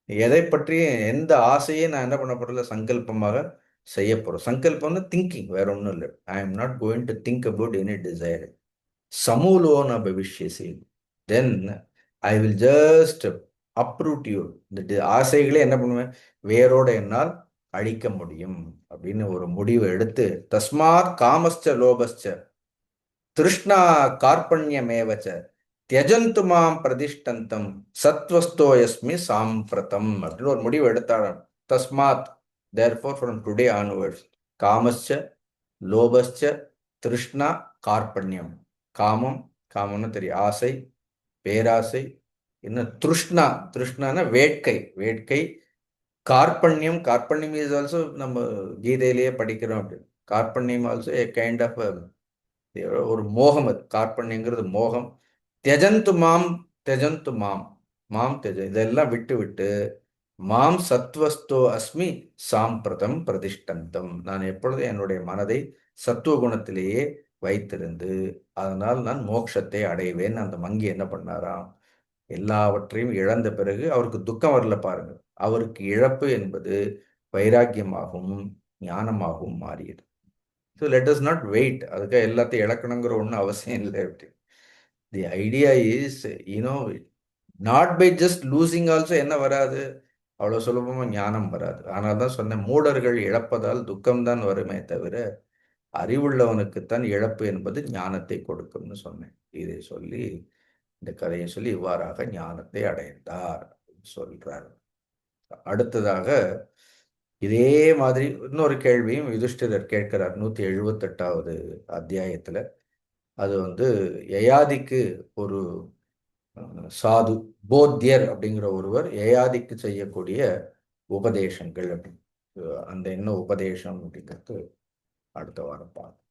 A: எதை பற்றி எந்த ஆசையை நான் என்ன பண்ண போறதில்ல, சங்கல்பமாக செய்ய போறோம். சங்கல்பம்னு திங்கிங், வேற ஒன்றும் இல்லை. I am not going to think about any desire. சமூலோன பவிஷ்யசி. Then I will just uproot you. இந்த ஆசைகளே என்ன பண்ணுவேன், வேரோட என்னால் அழிக்க முடியும் அப்படின்னு ஒரு முடிவை எடுத்து, தஸ்மாத் காமஸ்ச லோபஸ்ச திருஷ்ணா கார்பண்யமேவச்ச தியஜந்து மாம் பிரதிஷ்டந்தம் சத்வஸ்தோ யஸ்மி சாம்பிரதம் அப்படின்னு ஒரு முடிவு எடுத்தாராம். தஸ்மாத், தேர்ஃபோர் ஃப்ரம் டுடே ஆன்வர்ட்ஸ், காமஸ்ச லோபஸ்ச திருஷ்ணா கார்பண்யம். காமம், காமம்னு தெரியும், ஆசை, பேராசை. இன்னும் திருஷ்ணா, திருஷ்ணான வேட்கை, வேட்கை. கார்பண்யம், கார்பண்யம் இஸ் ஆல்சோ நம்ம கீதையிலேயே படிக்கிறோம். அப்படி கார்பண்யம் ஆல்சோ ஏ கைண்ட் ஆஃப் ஒரு மோகம். அது கார்பண்யங்கிறது மோகம். தியஜந்து மாம், தியஜந்து மாம், மாம் தியஜ, இதெல்லாம் விட்டு விட்டு மாம் சத்வஸ்தோ அஸ்மி சாம்பிரதம் பிரதிஷ்டந்தம். நான் எப்பொழுதும் என்னுடைய மனதை சத்துவ குணத்திலேயே வைத்திருந்து அதனால் நான் மோட்சத்தை அடைவேன். அந்த மங்கி என்ன பண்ணாராம், எல்லாவற்றையும் இழந்த பிறகு அவருக்கு துக்கம் வரல பாருங்க. அவருக்கு இழப்பு என்பது வைராக்கியமாகவும் ஞானமாகவும் மாறியது. So let us not wait. அதுக்காக எல்லாத்தையும் இழக்கணுங்கிற ஒன்றும் அவசியம் இல்லை. அப்படி the idea is, you know, not by just losing also என்ன வராது, அவ்வளோ சுலபமாக ஞானம் வராது. ஆனால் தான் சொன்னேன், மூடர்கள் இழப்பதால் துக்கம்தான் வருமே தவிர அறிவுள்ளவனுக்குத்தான் இழப்பு என்பது ஞானத்தை கொடுக்கும்னு சொன்னேன். இதை சொல்லி, இந்த கதையை சொல்லி இவ்வாறாக ஞானத்தை அடைந்தார் சொல்றார். அடுத்ததாக இதே மாதிரி இன்னொரு கேள்வியும் யுதிஷ்டிரர் கேட்கிறார் 178வது அத்தியாயத்துல. அது வந்து யயாதிக்கு ஒரு சாது போத்தியர் அப்படிங்கிற ஒருவர் யயாதிக்கு செய்யக்கூடிய உபதேசங்கள் அப்படி. அந்த என்ன உபதேசம் அப்படிங்கிறது அடுத்த வாரம் பார்ப்போம்.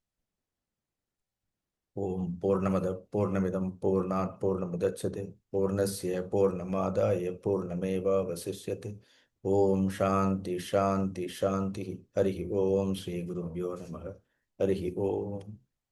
A: ஓம் பூர்ணமத பூர்ணமிதம் பூர்ணாத் பூர்ணமுதச்சதே பூர்ணஸ்ய பூர்ணமாதாய பூர்ணமேவாவசிஷ்யதே. ஓம் சாந்தி சாந்தி சாந்தி. ஹரி ஓம் ஸ்ரீ குருभ्यो நமः. ஹரி ஓம்.